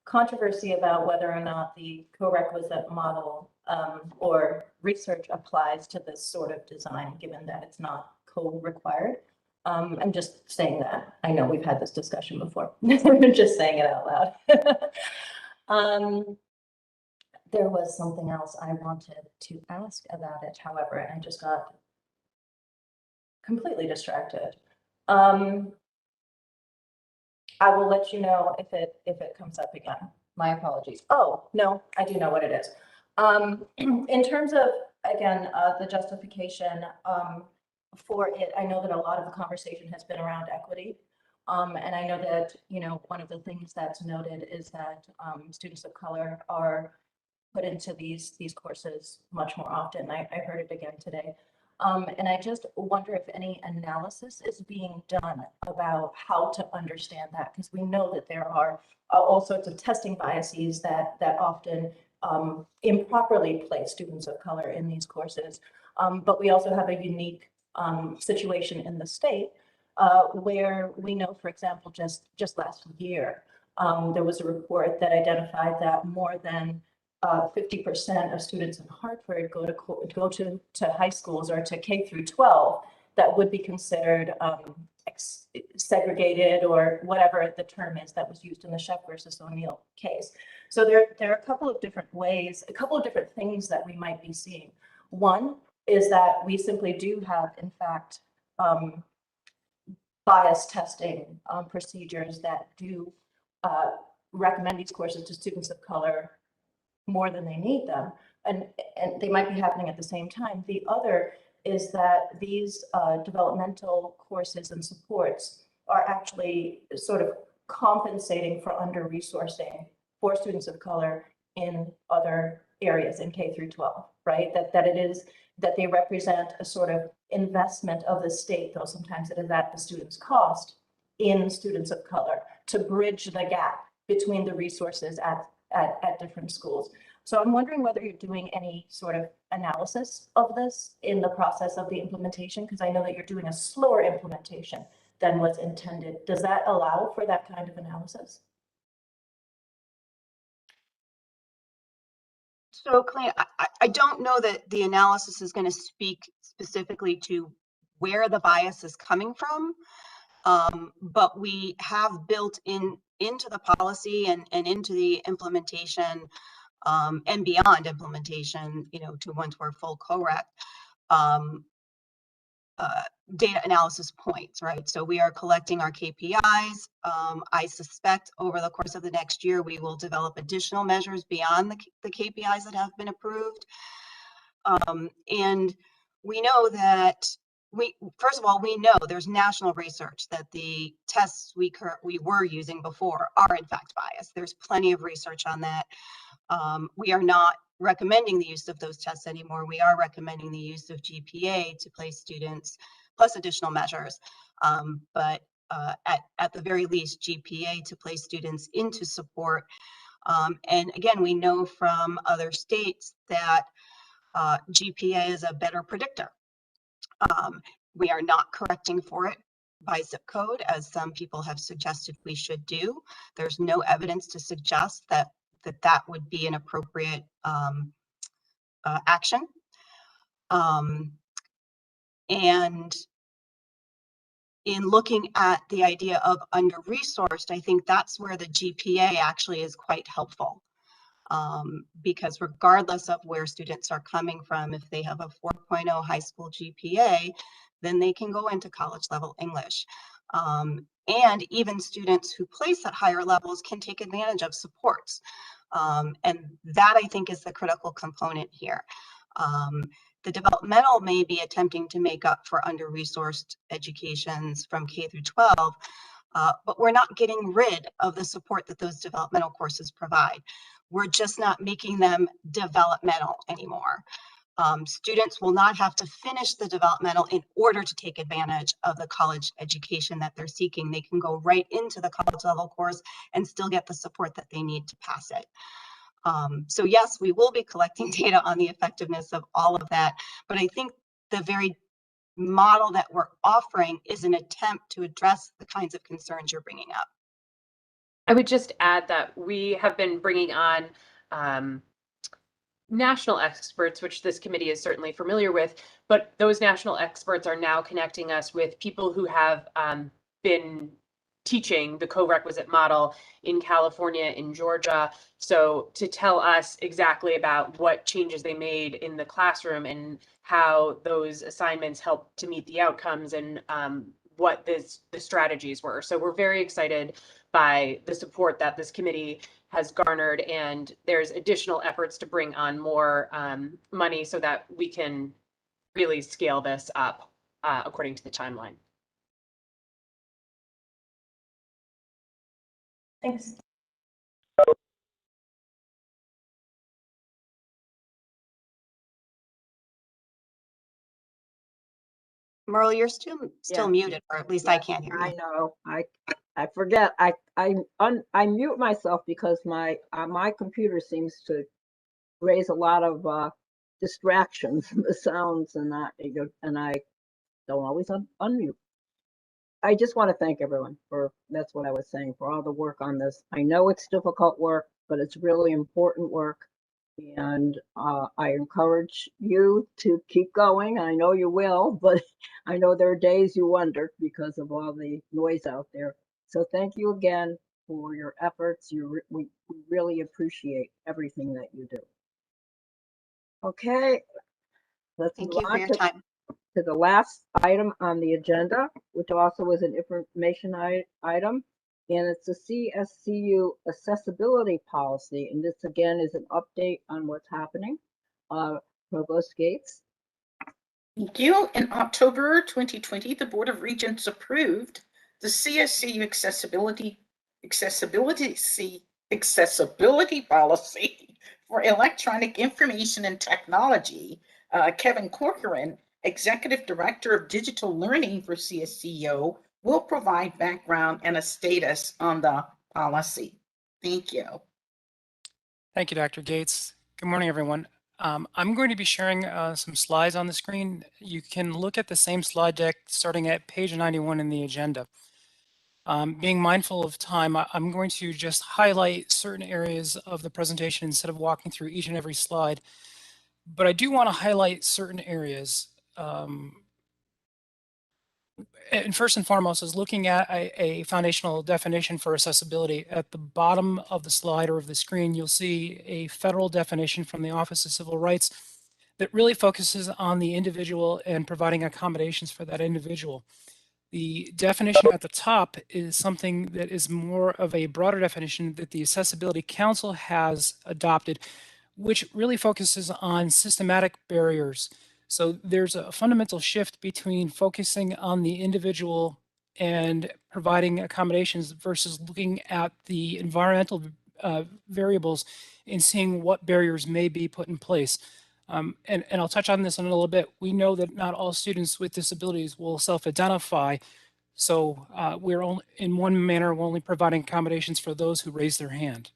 controversy about whether or not the co-requisite model or research applies to this sort of design, given that it's not co-required. I'm just saying that. I know we've had this discussion before. I'm just saying it out loud. There was something else I wanted to ask about it, however, and I just got completely distracted. I will let you know if it comes up again. My apologies. Oh, no, I do know what it is. In terms of, again, the justification for it, I know that a lot of the conversation has been around equity. And I know that, one of the things that's noted is that students of color are put into these courses much more often. I heard it again today. And I just wonder if any analysis is being done about how to understand that, because we know that there are all sorts of testing biases that often improperly place students of color in these courses. But we also have a unique situation in the state where we know, for example, just last year, there was a report that identified that more than 50% of students in Hartford go to high schools or to K through 12 that would be considered segregated, or whatever the term is that was used in the Sheff versus O'Neill case. So there are a couple of different ways, a couple of different things that we might be seeing. One is that we simply do have, in fact, bias testing procedures that do recommend these courses to students of color more than they need them, and they might be happening at the same time. The other is that these developmental courses and supports are actually sort of compensating for under-resourcing for students of color in other areas in K through 12, right? That they represent a sort of investment of the state, though sometimes it is at the student's cost, in students of color to bridge the gap between the resources at different schools. So I'm wondering whether you're doing any sort of analysis of this in the process of the implementation, because I know that you're doing a slower implementation than was intended. Does that allow for that kind of analysis? So, Clay, I don't know that the analysis is going to speak specifically to where the bias is coming from, but we have built into the policy and into the implementation and beyond implementation, to once we're full co-rec, data analysis points, right? So we are collecting our KPIs. I suspect over the course of the next year, we will develop additional measures beyond the KPIs that have been approved. And we know that first of all, we know there's national research that the tests we were using before are in fact biased. There's plenty of research on that. We are not recommending the use of those tests anymore. We are recommending the use of GPA to place students plus additional measures. But at the very least, GPA to place students into support. And again, we know from other states that GPA is a better predictor. We are not correcting for it by zip code, as some people have suggested we should do. There's no evidence to suggest that would be an appropriate action. And in looking at the idea of under-resourced, I think that's where the GPA actually is quite helpful. Because regardless of where students are coming from, if they have a 4.0 high school GPA, then they can go into college level English. And even students who place at higher levels can take advantage of supports. And that, I think, is the critical component here. The developmental may be attempting to make up for under-resourced educations from K through 12, but we're not getting rid of the support that those developmental courses provide. We're just not making them developmental anymore. Students will not have to finish the developmental in order to take advantage of the college education that they're seeking. They can go right into the college level course and still get the support that they need to pass it. So yes, we will be collecting data on the effectiveness of all of that, but I think the very model that we're offering is an attempt to address the kinds of concerns you're bringing up. I would just add that we have been bringing on national experts, which this committee is certainly familiar with, but those national experts are now connecting us with people who have been teaching the co-requisite model in California, in Georgia. So to tell us exactly about what changes they made in the classroom and how those assignments help to meet the outcomes and what the strategies were. So we're very excited by the support that this committee has garnered, and there's additional efforts to bring on more money so that we can really scale this up according to the timeline. Thanks. Merle, you're still Yeah. muted, or at least I can't hear you. I know. I forget. I mute myself because my computer seems to raise a lot of distractions in the sounds, and I don't always unmute. I just want to thank everyone that's what I was saying, for all the work on this. I know it's difficult work, but it's really important work. And I encourage you to keep going. I know you will, but I know there are days you wonder because of all the noise out there. So thank you again for your efforts. We really appreciate everything that you do. Okay, let's Thank move you for on your to time. the last item on the agenda, which also is an information item, and it's the CSCU accessibility policy. And this again is an update on what's happening. Provost Gates. Thank you. In October 2020, the Board of Regents approved the CSCU accessibility policy for electronic information and technology. Kevin Corcoran, Executive Director of Digital Learning for CSCU, will provide background and a status on the policy. Thank you. Thank you, Dr. Gates. Good morning, everyone. I'm going to be sharing some slides on the screen. You can look at the same slide deck starting at page 91 in the agenda. Being mindful of time, I'm going to just highlight certain areas of the presentation instead of walking through each and every slide. But I do want to highlight certain areas. And first and foremost is looking at a foundational definition for accessibility. At the bottom of the slide or of the screen, you'll see a federal definition from the Office of Civil Rights that really focuses on the individual and providing accommodations for that individual. The definition at the top is something that is more of a broader definition that the Accessibility Council has adopted, which really focuses on systematic barriers. So there's a fundamental shift between focusing on the individual and providing accommodations versus looking at the environmental variables and seeing what barriers may be put in place. And I'll touch on this in a little bit. We know that not all students with disabilities will self-identify. So we're only, in one manner, we're only providing accommodations for those who raise their hand.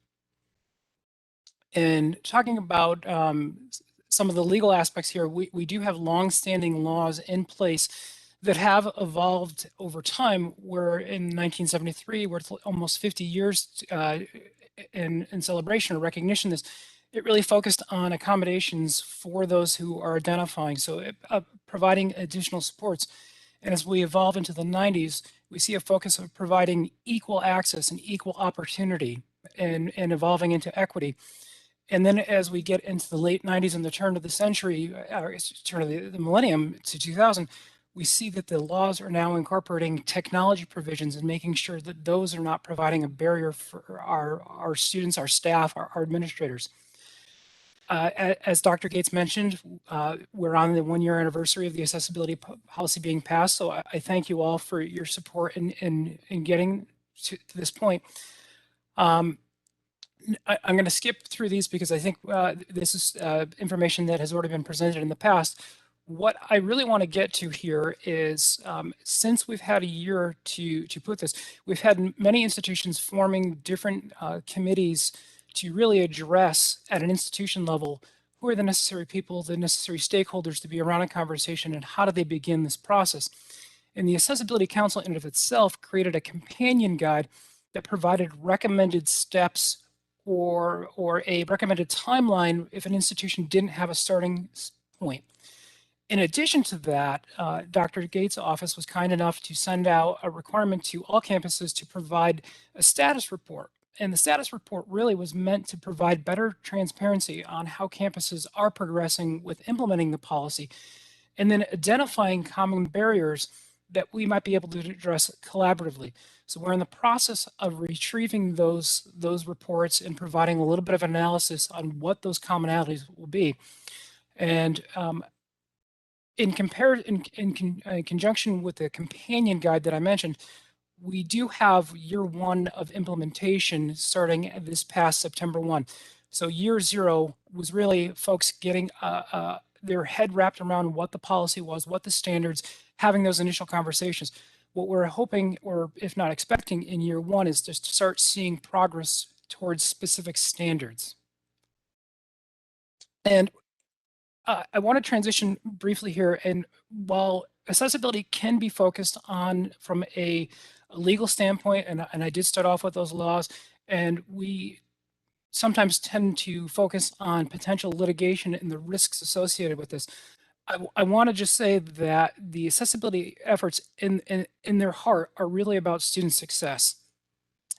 And talking about some of the legal aspects here, we do have longstanding laws in place that have evolved over time, where in 1973, we're almost 50 years in celebration or recognition of this, it really focused on accommodations for those who are identifying, so providing additional supports. And as we evolve into the 90s, we see a focus of providing equal access and equal opportunity and evolving into equity. And then as we get into the late 90s and the turn of the century, turn of the millennium to 2000, we see that the laws are now incorporating technology provisions and making sure that those are not providing a barrier for our students, our staff, our administrators. As Dr. Gates mentioned, we're on the 1-year anniversary of the accessibility policy being passed. So I thank you all for your support in getting to this point. I'm going to skip through these because I think this is information that has already been presented in the past. What I really want to get to here is since we've had a year to put this, we've had many institutions forming different committees to really address at an institution level who are the necessary people, the necessary stakeholders to be around a conversation, and how do they begin this process. And the Accessibility Council in and of itself created a companion guide that provided recommended steps or a recommended timeline if an institution didn't have a starting point. In addition to that, Dr. Gates' office was kind enough to send out a requirement to all campuses to provide a status report. And the status report really was meant to provide better transparency on how campuses are progressing with implementing the policy, and then identifying common barriers that we might be able to address collaboratively. So we're in the process of retrieving those reports and providing a little bit of analysis on what those commonalities will be. And in conjunction with the companion guide that I mentioned, we do have year 1 of implementation starting this past September 1. So year 0 was really folks getting their head wrapped around what the policy was, what the standards, having those initial conversations. What we're hoping, or if not expecting, in year 1 is just to start seeing progress towards specific standards. And I want to transition briefly here. And while accessibility can be focused on from a legal standpoint, and I did start off with those laws, and we sometimes tend to focus on potential litigation and the risks associated with this. I want to just say that the accessibility efforts in their heart are really about student success.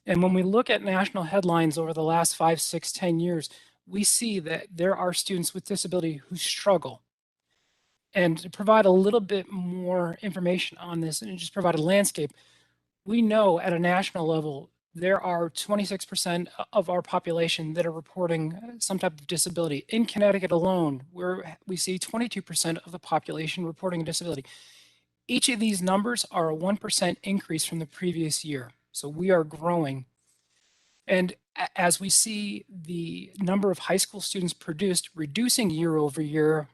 And when we look at national headlines over the last 5, 6, 10 years, we see that there are students with disability who struggle. And to provide a little bit more information on this and just provide a landscape, we know at a national level, there are 26% of our population that are reporting some type of disability. In Connecticut alone, we see 22% of the population reporting a disability. Each of these numbers are a 1% increase from the previous year. So we are growing. And as we see the number of high school students produced reducing year over year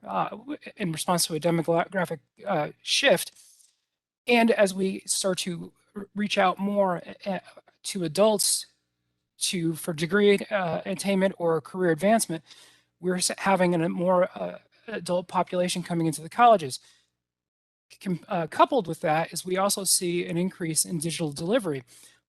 in response to a demographic shift, and as we start to reach out more to adults for degree attainment or career advancement, we're having a more adult population coming into the colleges. Coupled with that is we also see an increase in digital delivery,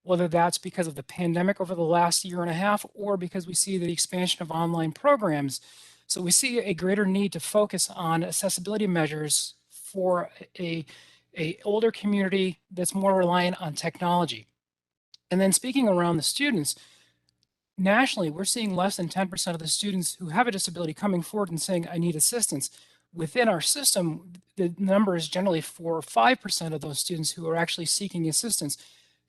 whether that's because of the pandemic over the last year and a half or because we see the expansion of online programs. So we see a greater need to focus on accessibility measures for a older community that's more reliant on technology. And then speaking around the students, nationally, we're seeing less than 10% of the students who have a disability coming forward and saying, I need assistance. Within our system, the number is generally 4 or 5% of those students who are actually seeking assistance.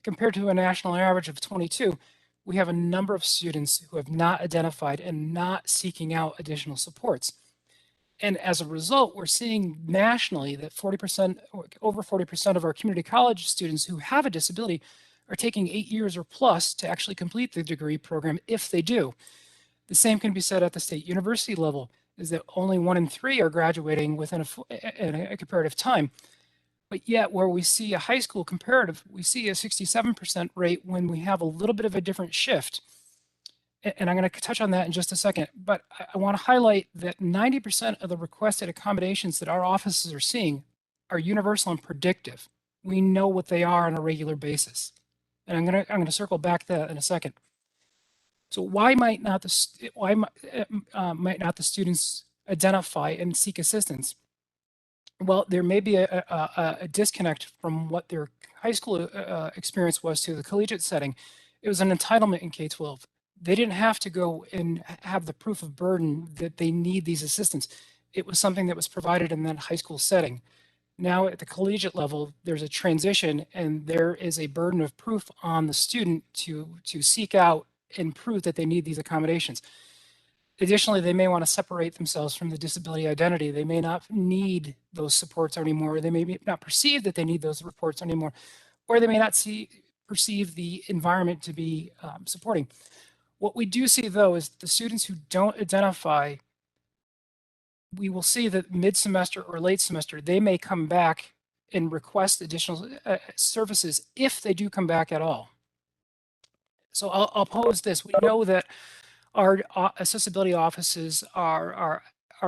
Compared to a national average of 22, we have a number of students who have not identified and not seeking out additional supports. And as a result, we're seeing nationally that 40%, or over 40% of our community college students who have a disability are taking 8 years or plus to actually complete the degree program if they do. The same can be said at the state university level. is that only 1 in 3 are graduating within a comparative time. But yet where we see a high school comparative, we see a 67% rate when we have a little bit of a different shift. And I'm going to touch on that in just a second. But I want to highlight that 90% of the requested accommodations that our offices are seeing are universal and predictive. We know what they are on a regular basis. And I'm going to circle back to that in a second. So why might not the students identify and seek assistance? Well, there may be a disconnect from what their high school experience was to the collegiate setting. It was an entitlement in K-12. They didn't have to go and have the proof of burden that they need these assistance. It was something that was provided in that high school setting. Now at the collegiate level, there's a transition and there is a burden of proof on the student to seek out and prove that they need these accommodations. Additionally, they may want to separate themselves from the disability identity. They may not need those supports anymore. They may not perceive that they need those reports anymore, or they may not perceive the environment to be supporting. What we do see, though, is the students who don't identify, we will see that mid-semester or late semester, they may come back and request additional services if they do come back at all. So I'll pose this. We know that our accessibility offices are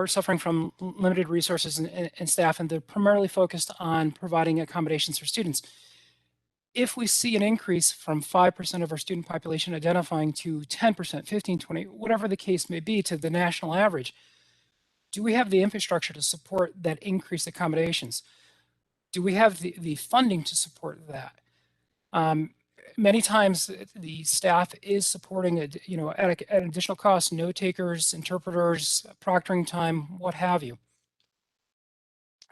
suffering from limited resources and staff, and they're primarily focused on providing accommodations for students. If we see an increase from 5% of our student population identifying to 10%, 15, 20, whatever the case may be, to the national average, do we have the infrastructure to support that increased accommodations? Do we have the funding to support that? Many times the staff is supporting, at an additional cost, note takers, interpreters, proctoring time, what have you.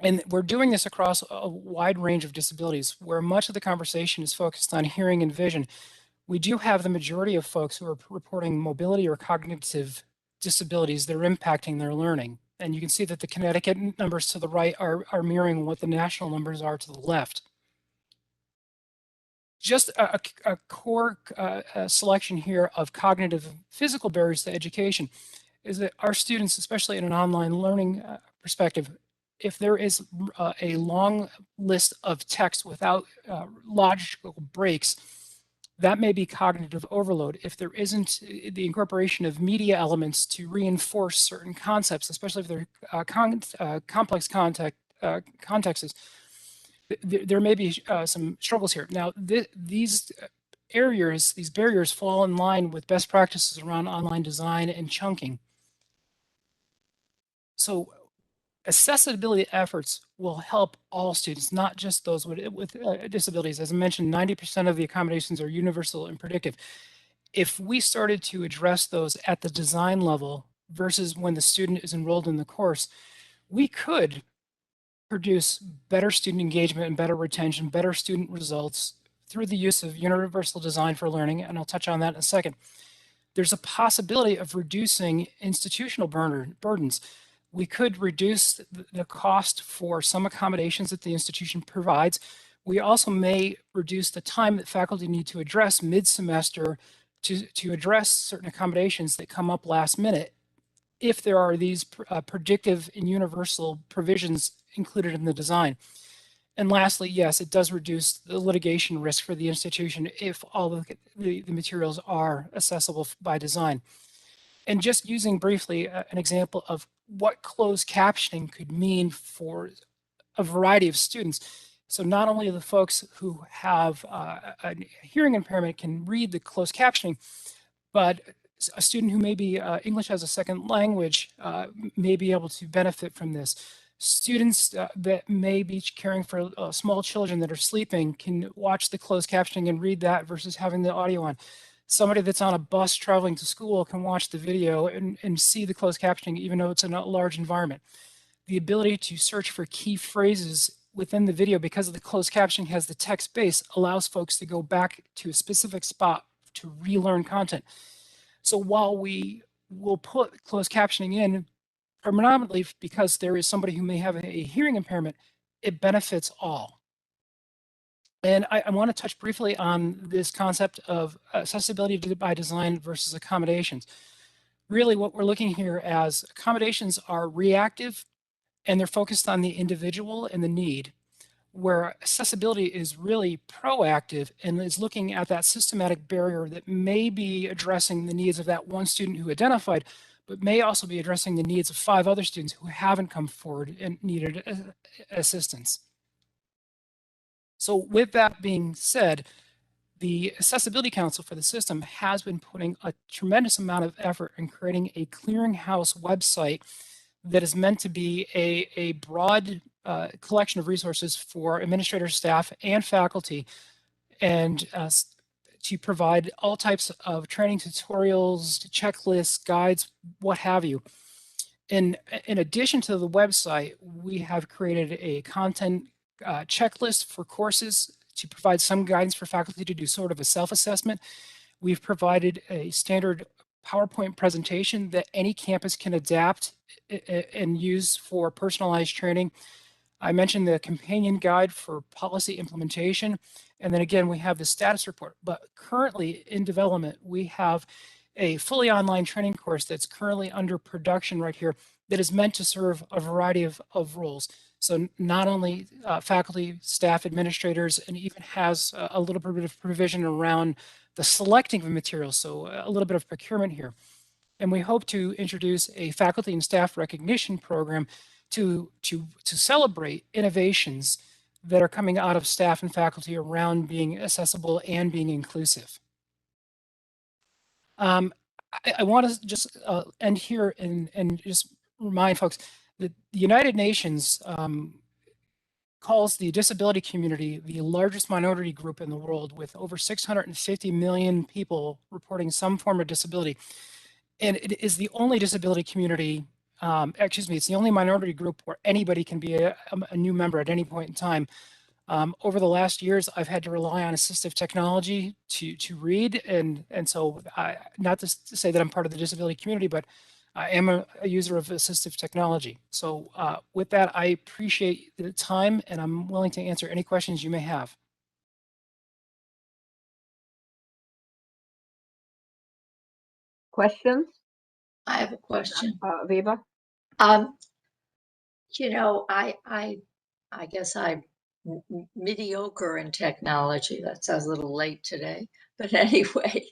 And we're doing this across a wide range of disabilities where much of the conversation is focused on hearing and vision. We do have the majority of folks who are reporting mobility or cognitive disabilities that are impacting their learning. And you can see that the Connecticut numbers to the right are mirroring what the national numbers are to the left. Just a core selection here of cognitive and physical barriers to education is that our students, especially in an online learning perspective, if there is a long list of text without logical breaks, that may be cognitive overload. If there isn't the incorporation of media elements to reinforce certain concepts, especially if they're complex contexts, there may be some struggles here. Now, these barriers fall in line with best practices around online design and chunking. So accessibility efforts will help all students, not just those with disabilities. As I mentioned, 90% of the accommodations are universal and predictive. If we started to address those at the design level versus when the student is enrolled in the course, we could produce better student engagement and better retention, better student results through the use of universal design for learning, and I'll touch on that in a second. There's a possibility of reducing institutional burdens. We could reduce the cost for some accommodations that the institution provides. We also may reduce the time that faculty need to address mid-semester to address certain accommodations that come up last minute if there are these predictive and universal provisions included in the design. And lastly, yes, it does reduce the litigation risk for the institution if all of the materials are accessible by design. And just using briefly an example of what closed captioning could mean for a variety of students. So not only the folks who have a hearing impairment can read the closed captioning, but a student who may be English as a second language may be able to benefit from this. Students that may be caring for small children that are sleeping can watch the closed captioning and read that versus having the audio on. Somebody that's on a bus traveling to school can watch the video and see the closed captioning even though it's in a large environment. The ability to search for key phrases within the video because of the closed captioning has the text base allows folks to go back to a specific spot to relearn content. So while we will put closed captioning in predominantly because there is somebody who may have a hearing impairment, it benefits all. And I want to touch briefly on this concept of accessibility by design versus accommodations. really what we're looking here as accommodations are reactive and they're focused on the individual and the need, where accessibility is really proactive and is looking at that systematic barrier that may be addressing the needs of that one student who identified, but may also be addressing the needs of 5 other students who haven't come forward and needed assistance. So with that being said, the Accessibility Council for the system has been putting a tremendous amount of effort in creating a clearinghouse website that is meant to be a broad collection of resources for administrators, staff, and faculty, and to provide all types of training tutorials, checklists, guides, what have you. In addition to the website, we have created a content checklist for courses to provide some guidance for faculty to do sort of a self-assessment. We've provided a standard PowerPoint presentation that any campus can adapt and use for personalized training. I mentioned the companion guide for policy implementation. And then again, we have the status report. But currently in development, we have a fully online training course that's currently under production right here that is meant to serve a variety of roles. So not only faculty, staff, administrators, and even has a little bit of provision around the selecting of materials. So a little bit of procurement here. And we hope to introduce a faculty and staff recognition program to celebrate innovations that are coming out of staff and faculty around being accessible and being inclusive. I want to just end here and just remind folks that the United Nations calls the disability community the largest minority group in the world, with over 650 million people reporting some form of disability. And it is the only disability community, it's the only minority group where anybody can be a new member at any point in time. Over the last years, I've had to rely on assistive technology to read. And so not to say that I'm part of the disability community, but I am a user of assistive technology. So with that, I appreciate the time and I'm willing to answer any questions you may have. Questions? I have a question. Viva? You know, I guess I'm mediocre in technology. That sounds a little late today, but anyway,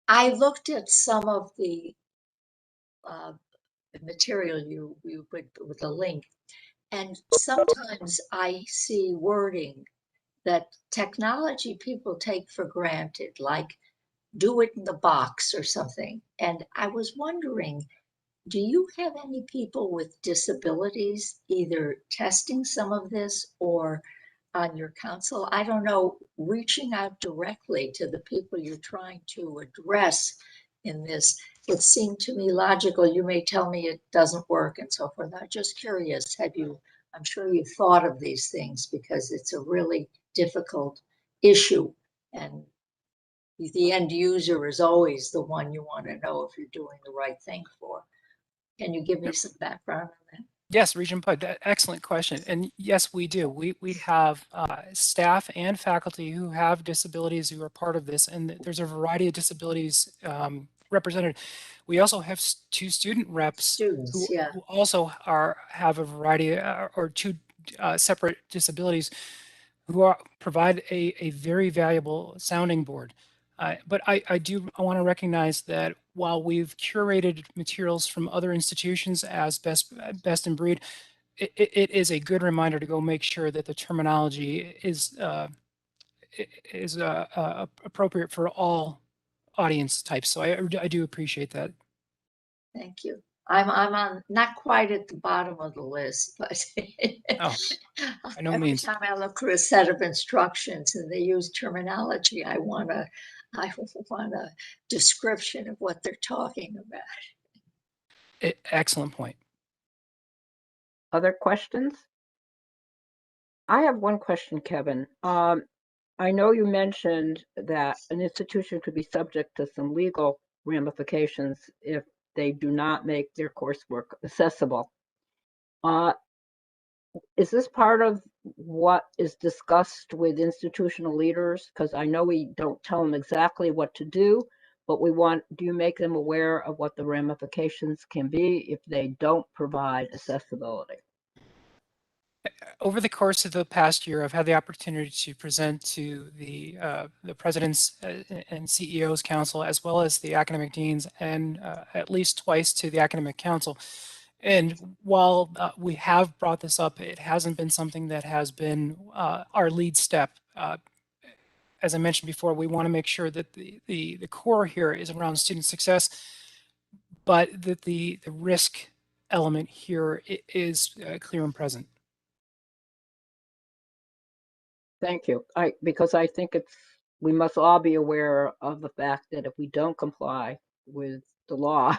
I looked at some of the material you put with the link, and sometimes I see wording that technology people take for granted, like do it in the box or something. And I was wondering, do you have any people with disabilities either testing some of this or on your council? I don't know, reaching out directly to the people you're trying to address in this. It seemed to me logical. You may tell me it doesn't work and so forth. I'm just curious, I'm sure you thought of these things because it's a really difficult issue, and the end user is always the one you want to know if you're doing the right thing for. Can you give me some background on that? Yes, Regent Bud, excellent question. And yes, we do. We have staff and faculty who have disabilities who are part of this, and there's a variety of disabilities represented. We also have 2 student reps who also have a variety or 2 separate disabilities who provide a very valuable sounding board. But I want to recognize that while we've curated materials from other institutions as best in breed, it is a good reminder to go make sure that the terminology is appropriate for all audience types. So I do appreciate that. Thank you. I'm on not quite at the bottom of the list, but by no every means. time I look through a set of instructions and they use terminology, I want a description of what they're talking about. Excellent point. Other questions? I have one question, Kevin. I know you mentioned that an institution could be subject to some legal ramifications if they do not make their coursework accessible. Is this part of what is discussed with institutional leaders? Because I know we don't tell them exactly what to do, but do you make them aware of what the ramifications can be if they don't provide accessibility? Over the course of the past year, I've had the opportunity to present to the presidents and CEOs council, as well as the academic deans, and at least twice to the academic council. And while we have brought this up, it hasn't been something that has been our lead step. As I mentioned before, we want to make sure that the core here is around student success, but that the risk element here is clear and present. Thank you. Because I think we must all be aware of the fact that if we don't comply with the law,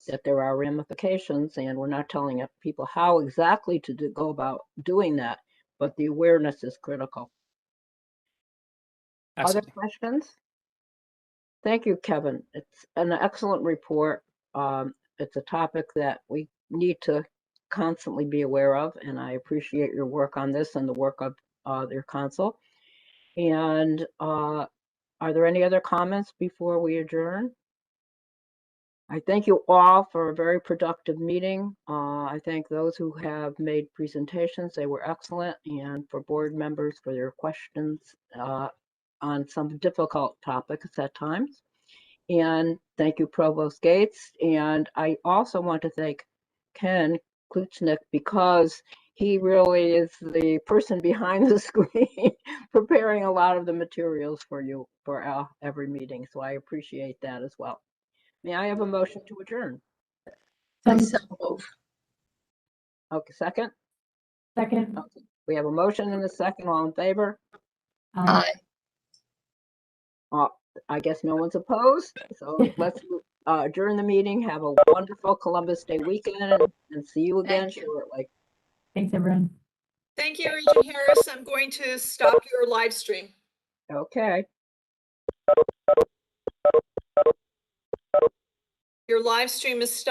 that there are ramifications, and we're not telling people how exactly to go about doing that, but the awareness is critical. Absolutely. Other questions? Thank you, Kevin. It's an excellent report. It's a topic that we need to constantly be aware of, and I appreciate your work on this and the work of your council. And are there any other comments before we adjourn? I thank you all for a very productive meeting. I thank those who have made presentations. They were excellent, and for board members for their questions on some difficult topics at times. And thank you, Provost Gates. And I also want to thank Ken Kluchnik, because he really is the person behind the screen preparing a lot of the materials for you for every meeting. So I appreciate that as well. May I have a motion to adjourn? I move. Okay, second? Second. Okay. We have a motion and a second. All in favor? Aye. I guess no one's opposed. So let's adjourn the meeting. Have a wonderful Columbus Day weekend, and see you again shortly. Thanks, everyone. Thank you, Regent Harris. I'm going to stop your live stream. Okay. Your live stream is stopped.